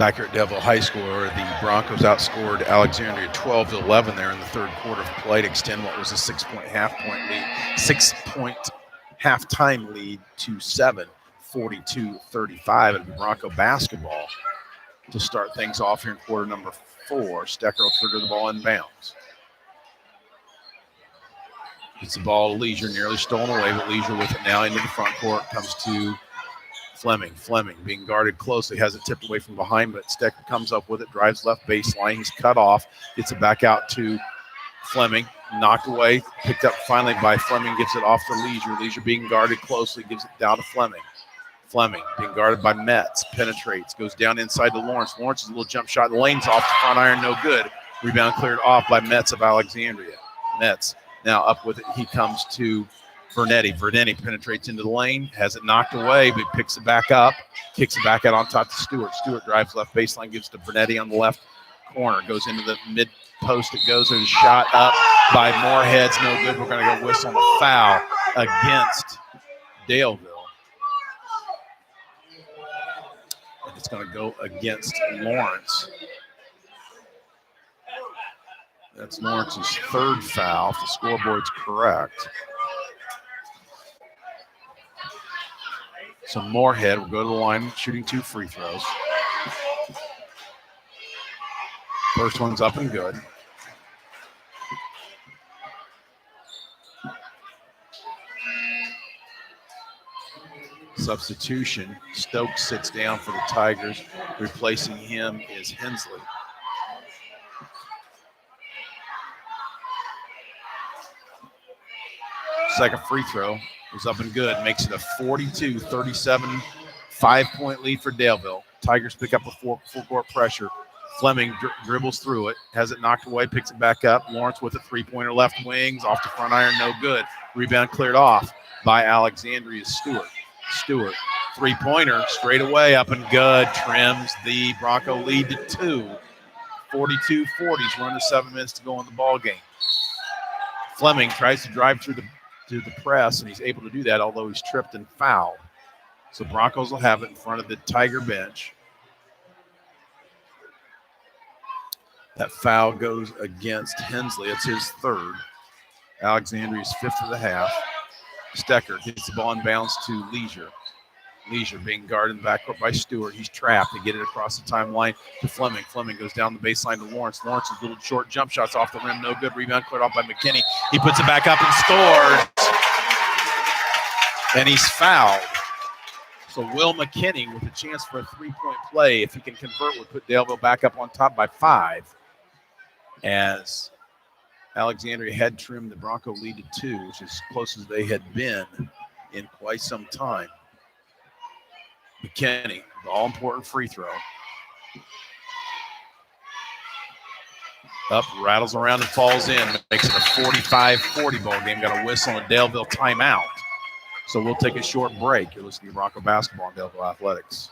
Back here at Daleville High School, where the Broncos outscored Alexandria 12-11 there in the third quarter of play to extend what was a 6-point halftime lead to 42-35. It'll be Bronco basketball to start things off here in quarter number 4. Stecker will trigger the ball in bounds. Gets the ball to Leisure, nearly stolen away, but Leisure with it now into the front court. Comes to Fleming. Fleming being guarded closely, has it tipped away from behind, but Stecker comes up with it, drives left baseline. He's cut off, gets it back out to Fleming, knocked away, picked up finally by Fleming, gives it off to Leisure. Leisure being guarded closely, gives it down to Fleming. Fleming being guarded by Metz, penetrates, goes down inside to Lawrence. Lawrence's little jump shot in the lane's off the front iron, no good. Rebound cleared off by Metz of Alexandria. Metz now up with it. He comes to Vernetti. Vernetti penetrates into the lane, has it knocked away, but picks it back up, kicks it back out on top to Stewart. Stewart drives left baseline, gives to Vernetti on the left corner, goes into the mid post. It goes. There's a shot up by Moorhead's no good. We're going to go whistle on a foul against Daleville. And it's going to go against Lawrence. That's Lawrence's third foul, if the scoreboard's correct. So Moorhead will go to the line, shooting 2 free throws. First one's up and good. Substitution. Stokes sits down for the Tigers. Replacing him is Hensley. Second free throw was up and good. Makes it a 42-37 5-point lead for Daleville. Tigers pick up a full court pressure. Fleming dribbles through it, has it knocked away, picks it back up. Lawrence with a three-pointer left wings, off the front iron, no good. Rebound cleared off by Alexandria's Stewart. Stewart, three-pointer, straight away, up and good. Trims the Bronco lead to 2. 42-40. We're under 7 minutes to go in the ball game. Fleming tries to drive through the press, and he's able to do that, although he's tripped and fouled. So Broncos will have it in front of the Tiger bench. That foul goes against Hensley. It's his third. Alexandria's 5th of the half. Stecker gets the ball in bounds to Leisure. Leisure being guarded in the backcourt by Stewart. He's trapped. They get it across the timeline to Fleming. Fleming goes down the baseline to Lawrence. Lawrence's little short jump shots off the rim. No good. Rebound cleared off by McKinney. He puts it back up and scores. And he's fouled. So Will McKinney with a chance for a 3-point play. If he can convert, would put Daleville back up on top by 5. As Alexandria had trimmed the Bronco lead to 2, which is as close as they had been in quite some time. McKinney, the all-important free throw. Up, rattles around and falls in. Makes it a 45-40 ball game. Got a whistle and a Daleville timeout. So we'll take a short break. You're listening to Bronco Basketball on Daleville Athletics.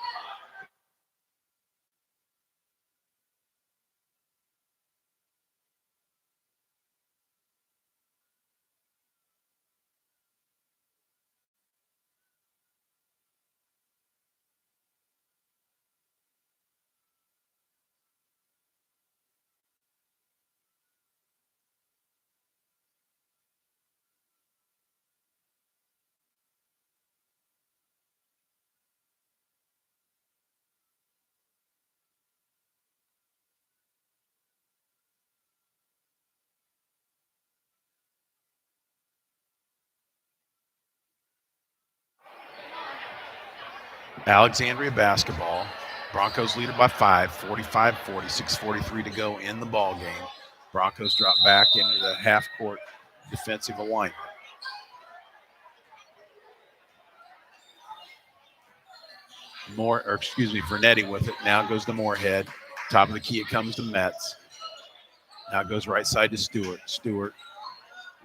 Alexandria basketball. Broncos lead it by 5, 45-40, 6:43 to go in the ball game. Broncos drop back into the half-court defensive alignment. Vernetti with it. Now goes to Moorhead. Top of the key, it comes to Metz. Now it goes right side to Stewart. Stewart,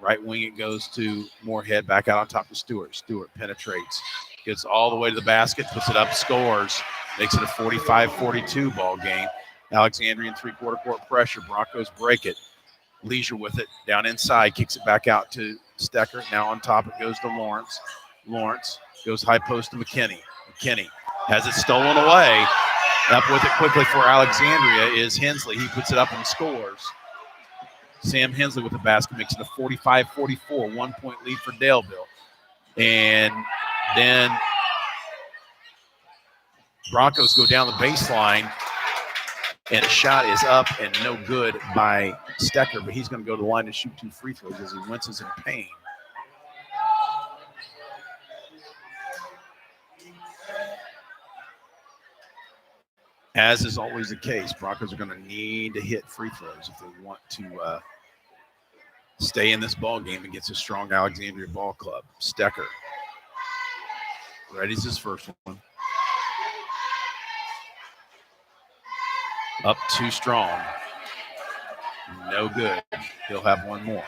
right wing, it goes to Moorhead. Back out on top to Stewart. Stewart penetrates. Gets all the way to the basket, puts it up, scores. Makes it a 45-42 ball game. Alexandria in three-quarter court pressure. Broncos break it. Leisure with it. Down inside, kicks it back out to Stecker. Now on top, it goes to Lawrence. Lawrence goes high post to McKinney. McKinney has it stolen away. Up with it quickly for Alexandria is Hensley. He puts it up and scores. Sam Hensley with the basket makes it a 45-44, 1-point lead for Daleville. And then Broncos go down the baseline, and a shot is up and no good by Stecker, but he's going to go to the line to shoot 2 free throws as he winces in pain. As is always the case, Broncos are going to need to hit free throws if they want to stay in this ball game against a strong Alexandria ball club. Stecker readies his first one. Up too strong. No good. He'll have one more.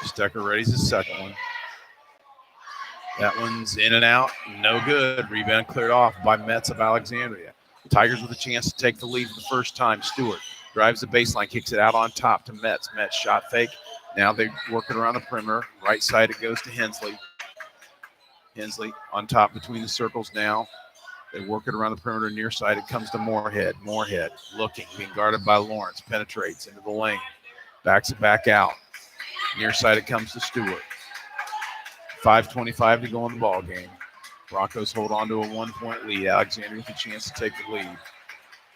Stecker readies his second one. That one's in and out. No good. Rebound cleared off by Metz of Alexandria. Tigers with a chance to take the lead for the first time. Stewart drives the baseline, kicks it out on top to Metz. Metz shot fake. Now they work it around the perimeter. Right side it goes to Hensley. Hensley on top between the circles now. They work it around the perimeter. Near side it comes to Moorhead. Moorhead looking, being guarded by Lawrence. Penetrates into the lane. Backs it back out. Near side it comes to Stewart. 5:25 to go in the ball game. Broncos hold on to a 1-point lead. Alexandria with a chance to take the lead.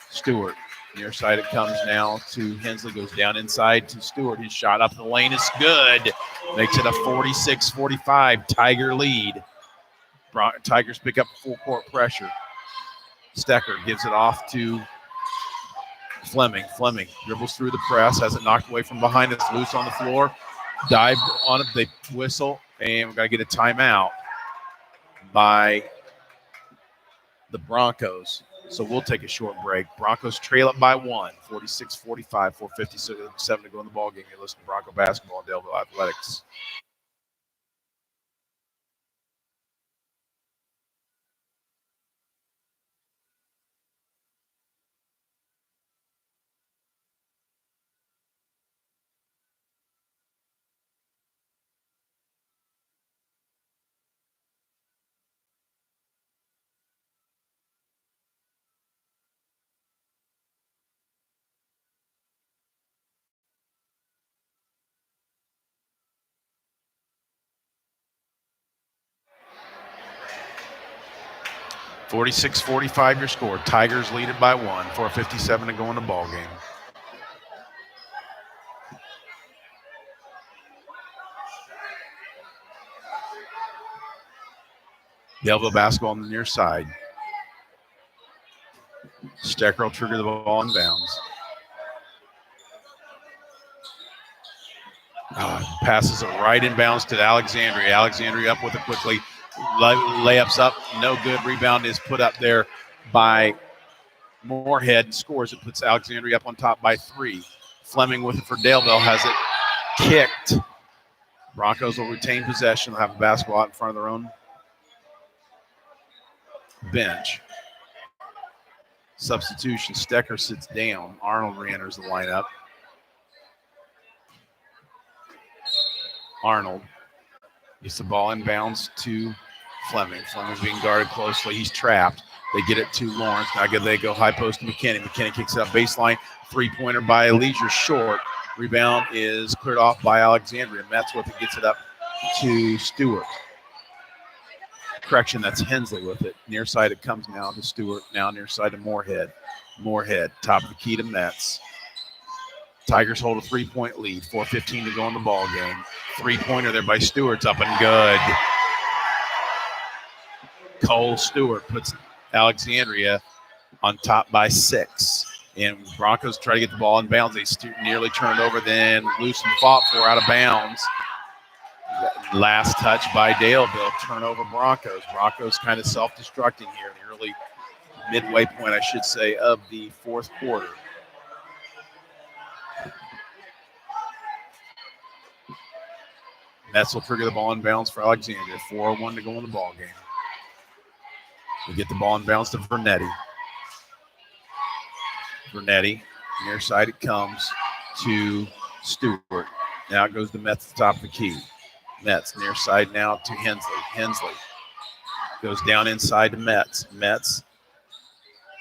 Stewart, near side it comes now to Hensley, goes down inside to Stewart. His shot up the lane is good. Makes it a 46-45 Tiger lead. Tigers pick up full court pressure. Stecker gives it off to Fleming. Fleming dribbles through the press, has it knocked away from behind. It's loose on the floor. Dived on it. They whistle, and we've got to get a timeout by the Broncos. So we'll take a short break. Broncos trail it by 1, 46-45, 4:57 to go in the ball game. You listen to Bronco basketball and Daleville Athletics. (46-45) your score. Tigers lead it by 1, 4:57 to go in the ball game. Daleville basketball on the near side. Stecker will trigger the ball in bounds. Passes it right in bounds to Alexandria. Alexandria up with it quickly. Layups up, no good. Rebound is put up there by Moorhead. Scores it, puts Alexandria up on top by 3. Fleming with it for Daleville, has it kicked. Broncos will retain possession. They'll have a basketball out in front of their own bench. Substitution. Stecker sits down. Arnold re-enters the lineup. Arnold gets the ball in bounds to Fleming. Fleming's being guarded closely. He's trapped. They get it to Lawrence. Now they go high post to McKinney. McKinney kicks it up baseline. 3-pointer by Leisure short. Rebound is cleared off by Alexandria. Metz with it, gets it up to Stewart. Correction, that's Hensley with it. Near side it comes now to Stewart. Now near side to Moorhead. Moorhead, top of the key to Metz. Tigers hold a 3-point lead. 4:15 to go in the ball game. 3-pointer there by Stewart's up and good. Cole Stewart puts Alexandria on top by 6. And Broncos try to get the ball in bounds. They nearly turned over, then loose and fought for out of bounds. Last touch by Daleville. Turnover Broncos. Broncos kind of self-destructing here in the early midway point, I should say, of the fourth quarter. Metz will trigger the ball in bounds for Alexandria. 4:01 to go in the ball game. We get the ball in bounds to Vernetti. Vernetti, near side it comes to Stewart. Now it goes to Metz at the top of the key. Metz near side now to Hensley. Hensley goes down inside to Metz. Metz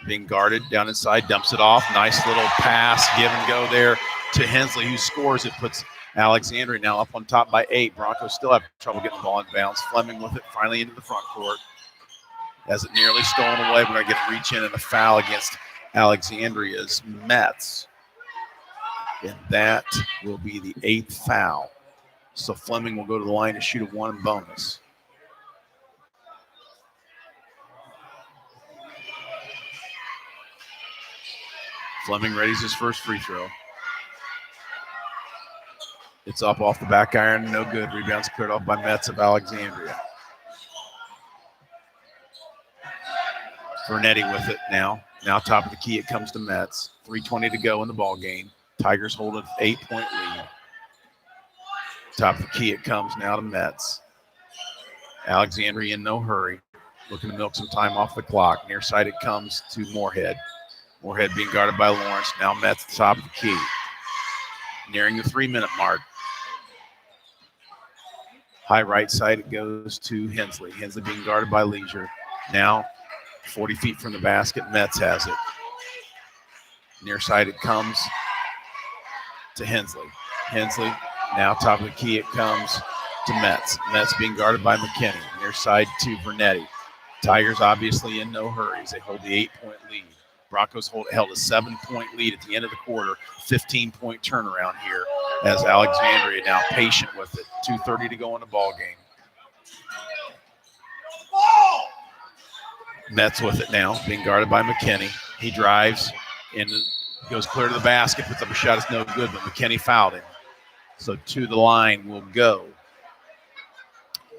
being guarded down inside, dumps it off. Nice little pass, give and go there to Hensley, who scores. It puts Alexandria now up on top by 8. Broncos still have trouble getting the ball in bounds. Fleming with it finally into the front court. Has it nearly stolen away. We're going to get a reach in and a foul against Alexandria's Metz. And that will be the 8th foul. So Fleming will go to the line to shoot a 1 bonus. Fleming readies his first free throw. It's up off the back iron, no good. Rebounds cleared off by Metz of Alexandria. Vernetti with it now. Now top of the key, it comes to Metz. 3:20 to go in the ball game. Tigers hold an 8-point lead. Top of the key, it comes now to Metz. Alexandria in no hurry. Looking to milk some time off the clock. Near side, it comes to Moorhead. Moorhead being guarded by Lawrence. Now Metz at the top of the key. Nearing the 3-minute mark. High right side, it goes to Hensley. Hensley being guarded by Leisure. Now 40 feet from the basket, Metz has it. Near side, it comes to Hensley. Hensley, now top of the key, it comes to Metz. Metz being guarded by McKinney. Near side to Vernetti. Tigers obviously in no hurries. They hold the 8-point lead. Broncos held a 7-point lead at the end of the quarter. 15-point turnaround here as Alexandria now patient with it. 2:30 to go in the ball game. Metz with it now, being guarded by McKinney. He drives and goes clear to the basket, puts up a shot, it's no good, but McKinney fouled him. So to the line will go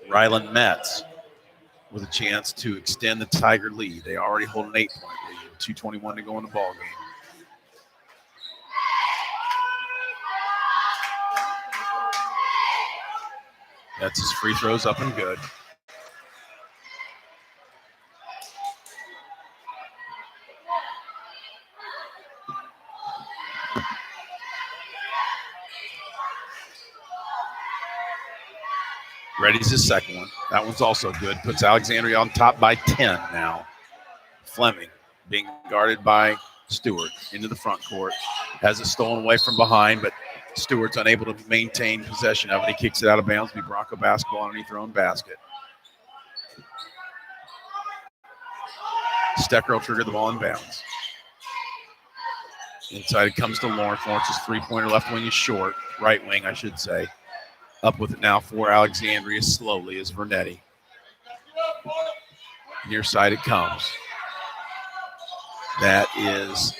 Ryland Metz with a chance to extend the Tiger lead. They already hold an 8-point lead. 2:21 to go in the ball game. That's his free throws up and good. Ready's his second one. That one's also good. Puts Alexandria on top by 10 now. Fleming being guarded by Stewart into the front court. Has it stolen away from behind, but Stewart's unable to maintain possession of it. He kicks it out of bounds. Be Bronco basketball underneath their own basket. Stecker will trigger the ball in bounds. Inside it comes to Lawrence. Lawrence's three-pointer left wing is short. Right wing, I should say. Up with it now for Alexandria slowly is Vernetti. Near side it comes. That is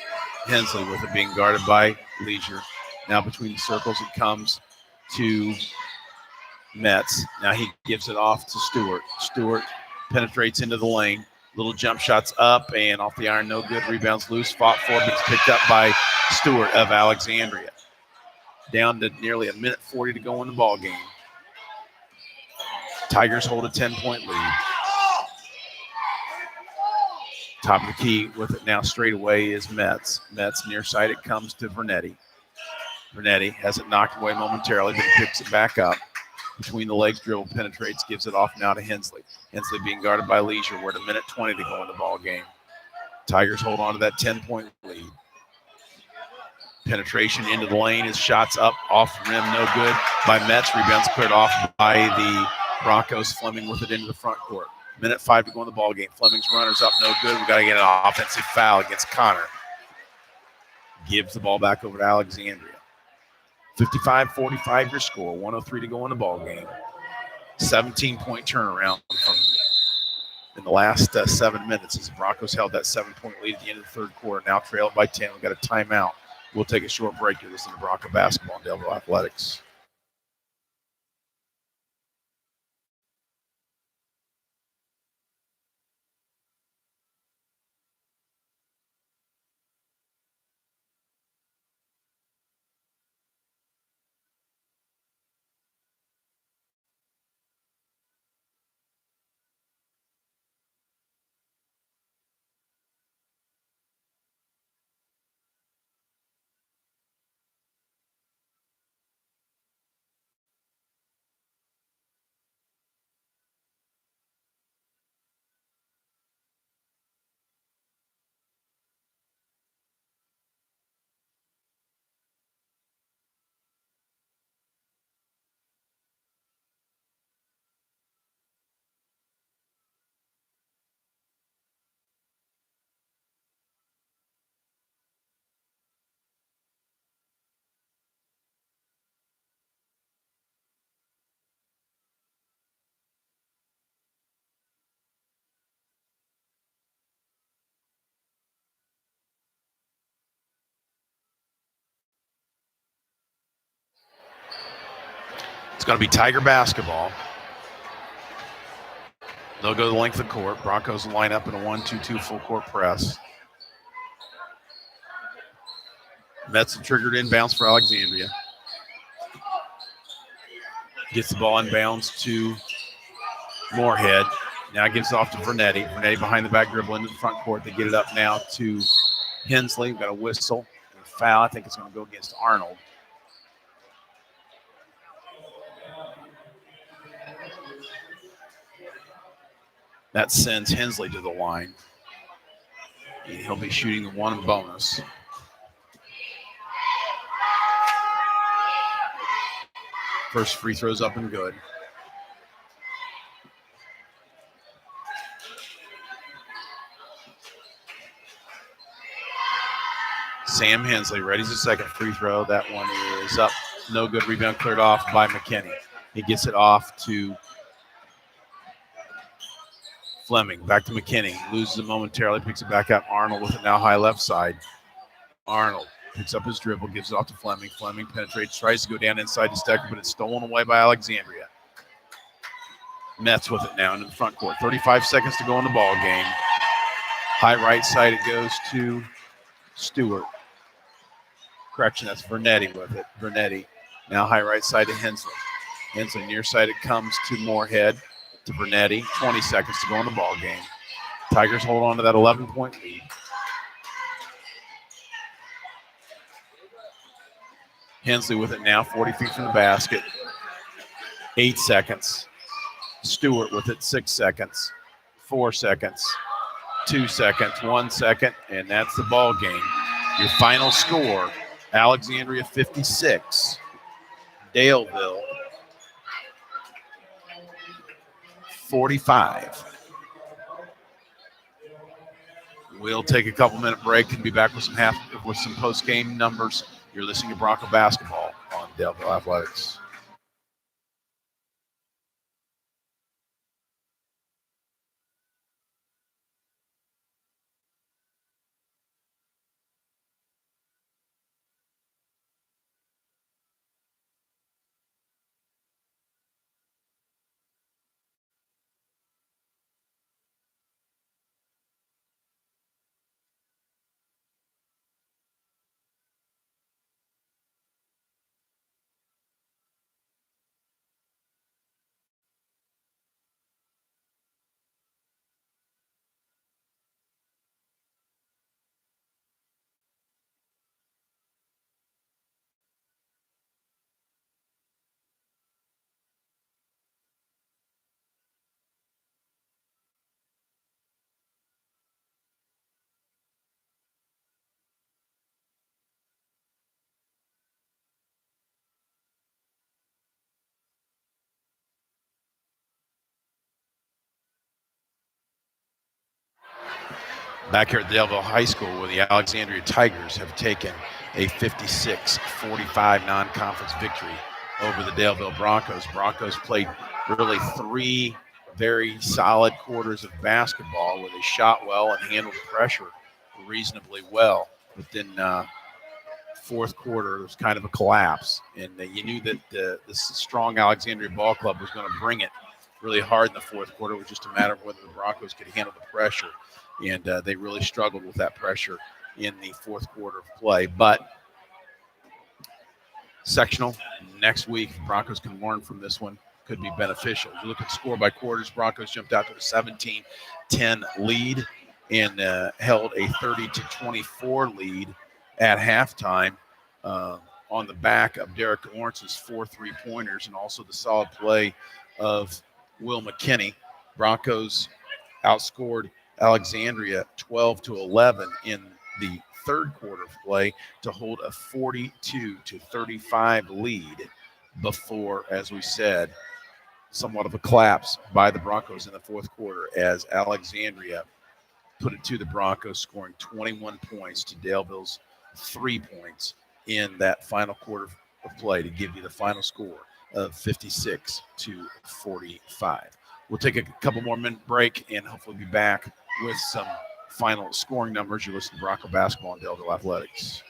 Hensley with it being guarded by Leisure. Now between the circles it comes to Metz. Now he gives it off to Stewart. Stewart penetrates into the lane. Little jump shots up and off the iron, no good. Rebounds loose, fought for, but it's picked up by Stewart of Alexandria. Down to nearly 1:40 to go in the ball game. Tigers hold a 10-point lead. Top of the key with it now straight away is Metz. Metz near side, it comes to Vernetti. Vernetti has it knocked away momentarily, but he picks it back up. Between the legs, dribble, penetrates, gives it off now to Hensley. Hensley being guarded by Leisure. We're at 1:20 to go in the ball game. Tigers hold on to that 10-point lead. Penetration into the lane. His shots up off the rim, no good by Metz. Rebounds cleared off by the Broncos. Fleming with it into the front court. 1:05 to go in the ball game. Fleming's runner's up, no good. We got to get an offensive foul against Connor. Gives the ball back over to Alexandria. 55-45 your score. 1:03 to go in the ball game. 17-point turnaround from in the last 7 minutes as the Broncos held that 7-point lead at the end of the third quarter. Now trailed by 10. We've got a timeout. We'll take a short break here. Listen to Bronco basketball and Daleville Athletics. It's going to be Tiger basketball. They'll go the length of the court. Broncos line up in a 1-2-2 full court press. Mets have triggered inbounds for Alexandria. Gets the ball inbounds to Moorhead. Now gives it off to Vernetti. Vernetti behind the back dribble into the front court. They get it up now to Hensley. We've got a whistle and a foul. I think it's going to go against Arnold. That sends Hensley to the line. And he'll be shooting the one bonus. First free throw's up and good. Sam Hensley readies a second free throw. That one is up. No good. Rebound cleared off by McKinney. He gets it off to Fleming. Back to McKinney. Loses it momentarily. Picks it back up. Arnold with it now high left side. Arnold picks up his dribble. Gives it off to Fleming. Fleming penetrates. Tries to go down inside to Stecker, but it's stolen away by Alexandria. Mets with it now in the front court. 35 seconds to go in the ball game. High right side. It goes to Stewart. Correction, that's Vernetti with it. Vernetti now high right side to Hensley. Hensley near side, it comes to Moorhead, to Vernetti. 20 seconds to go in the ball game. Tigers hold on to that 11-point lead. Hensley with it now, 40 feet from the basket. 8 seconds. Stewart with it, 6 seconds. 4 seconds. 2 seconds, 1 second, and that's the ball game. Your final score, Alexandria 56, Daleville 45. We'll take a couple-minute break and be back with some post-game numbers. You're listening to Bronco Basketball on Daleville Athletics. Back here at Daleville High School, where the Alexandria Tigers have taken a 56-45 non-conference victory over the Daleville Broncos. Broncos played really 3 very solid quarters of basketball where they shot well and handled pressure reasonably well. But then fourth quarter, it was kind of a collapse. And you knew that the strong Alexandria Ball Club was going to bring it really hard in the fourth quarter. It was just a matter of whether the Broncos could handle the pressure. And they really struggled with that pressure in the fourth quarter of play. But sectional next week, Broncos can learn from this one, could be beneficial. You look at score by quarters, Broncos jumped out to a 17-10 lead and held a 30-24 lead at halftime on the back of Derek Lawrence's 4 3-pointers and also the solid play of Will McKinney. Broncos outscored Alexandria 12-11 in the third quarter of play to hold a 42-35 lead before, as we said, somewhat of a collapse by the Broncos in the fourth quarter as Alexandria put it to the Broncos, scoring 21 points to Daleville's 3 points in that final quarter of play to give you the final score of 56-45. We'll take a couple more minute break and hopefully be back with some final scoring numbers. You listen to Bronco Basketball on Daleville Athletics.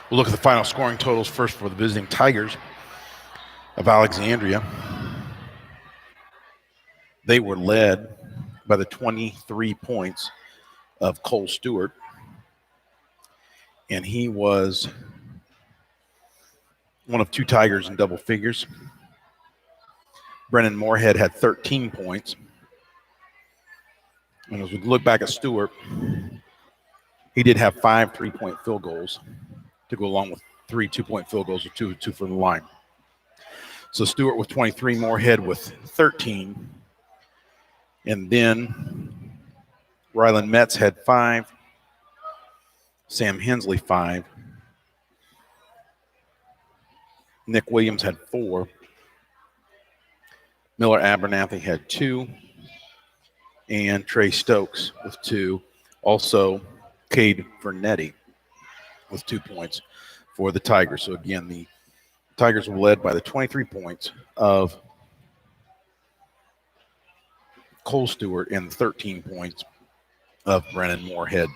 We'll look at the final scoring totals first for the visiting Tigers of Alexandria. They were led by the 23 points of Cole Stewart, and he was one of 2 Tigers in double figures. Brennan Moorhead had 13 points. And as we look back at Stewart, he did have 5 3-point field goals to go along with 3 2-point field goals, or 2 from the line. So Stewart with 23, Moorhead with 13. And then Rylan Metz had 5. Sam Hensley 5. Nick Williams had 4. Miller Abernathy had 2. And Trey Stokes with 2. Also, Cade Vernetti with 2 points for the Tigers. So again, the Tigers were led by the 23 points of Cole Stewart and 13 points of Brennan Moorhead.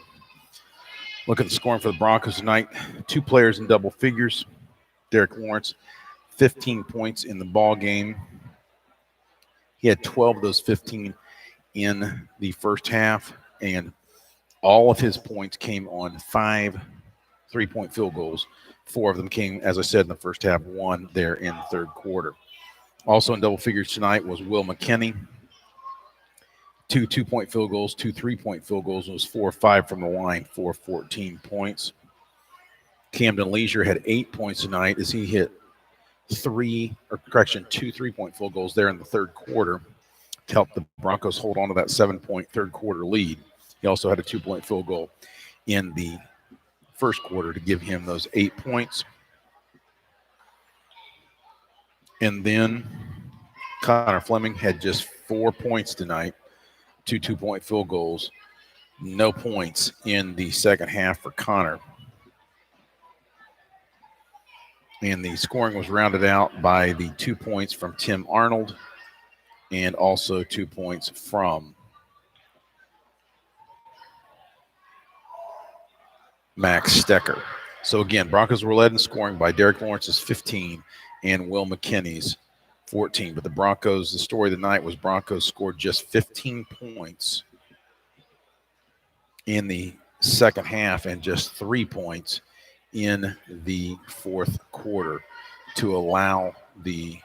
Look at the scoring for the Broncos tonight. 2 players in double figures. Derek Lawrence, 15 points in the ball game. He had 12 of those 15 in the first half, and all of his points came on 5 3-point field goals. 4 of them came, as I said, in the first half, 1 there in the third quarter. Also in double figures tonight was Will McKinney. 2 2-point field goals, 2 3-point field goals. It was 4 5 from the line for 14 points. Camden Leisure had 8 points tonight as he hit 2 3-point field goals there in the third quarter to help the Broncos hold on to that 7-point third quarter lead. He also had a 2-point field goal in the first quarter to give him those 8 points. And then Connor Fleming had just 4 points tonight, 2 2-point field goals, no points in the second half for Connor. And the scoring was rounded out by the 2 points from Tim Arnold and also 2 points from Max Stecker. So again, Broncos were led in scoring by Derek Lawrence's 15 and Will McKinney's 14. But the Broncos, the story of the night was Broncos scored just 15 points in the second half and just 3 points in the fourth quarter to allow the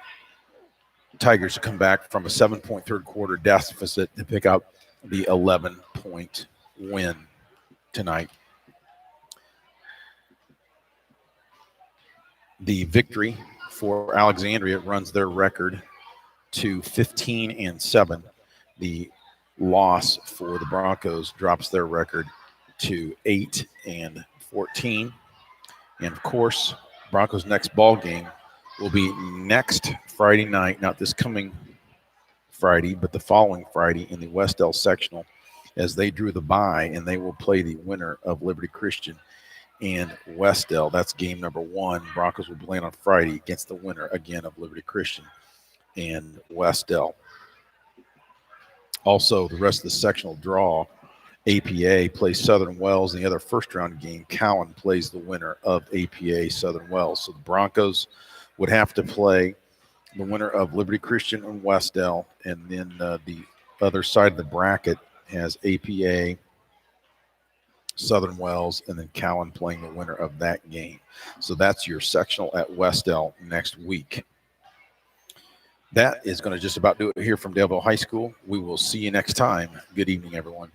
Tigers to come back from a 7-point third quarter deficit to pick up the 11-point win tonight. The victory for Alexandria runs their record to 15-7. The loss for the Broncos drops their record to 8-14. And of course, Broncos' next ball game will be next Friday night, not this coming Friday, but the following Friday in the Westdale sectional, as they drew the bye, and they will play the winner of Liberty Christian and Westdale. That's game number 1. Broncos will play on Friday against the winner again of Liberty Christian and Westdale. Also, the rest of the sectional draw, APA plays Southern Wells in the other first-round game. Cowan plays the winner of APA Southern Wells. So the Broncos would have to play the winner of Liberty Christian and Westdale, and then the other side of the bracket has APA, Southern Wells, and then Cowan playing the winner of that game. So that's your sectional at Westdale next week. That is going to just about do it here from Daleville High School. We will see you next time. Good evening, everyone.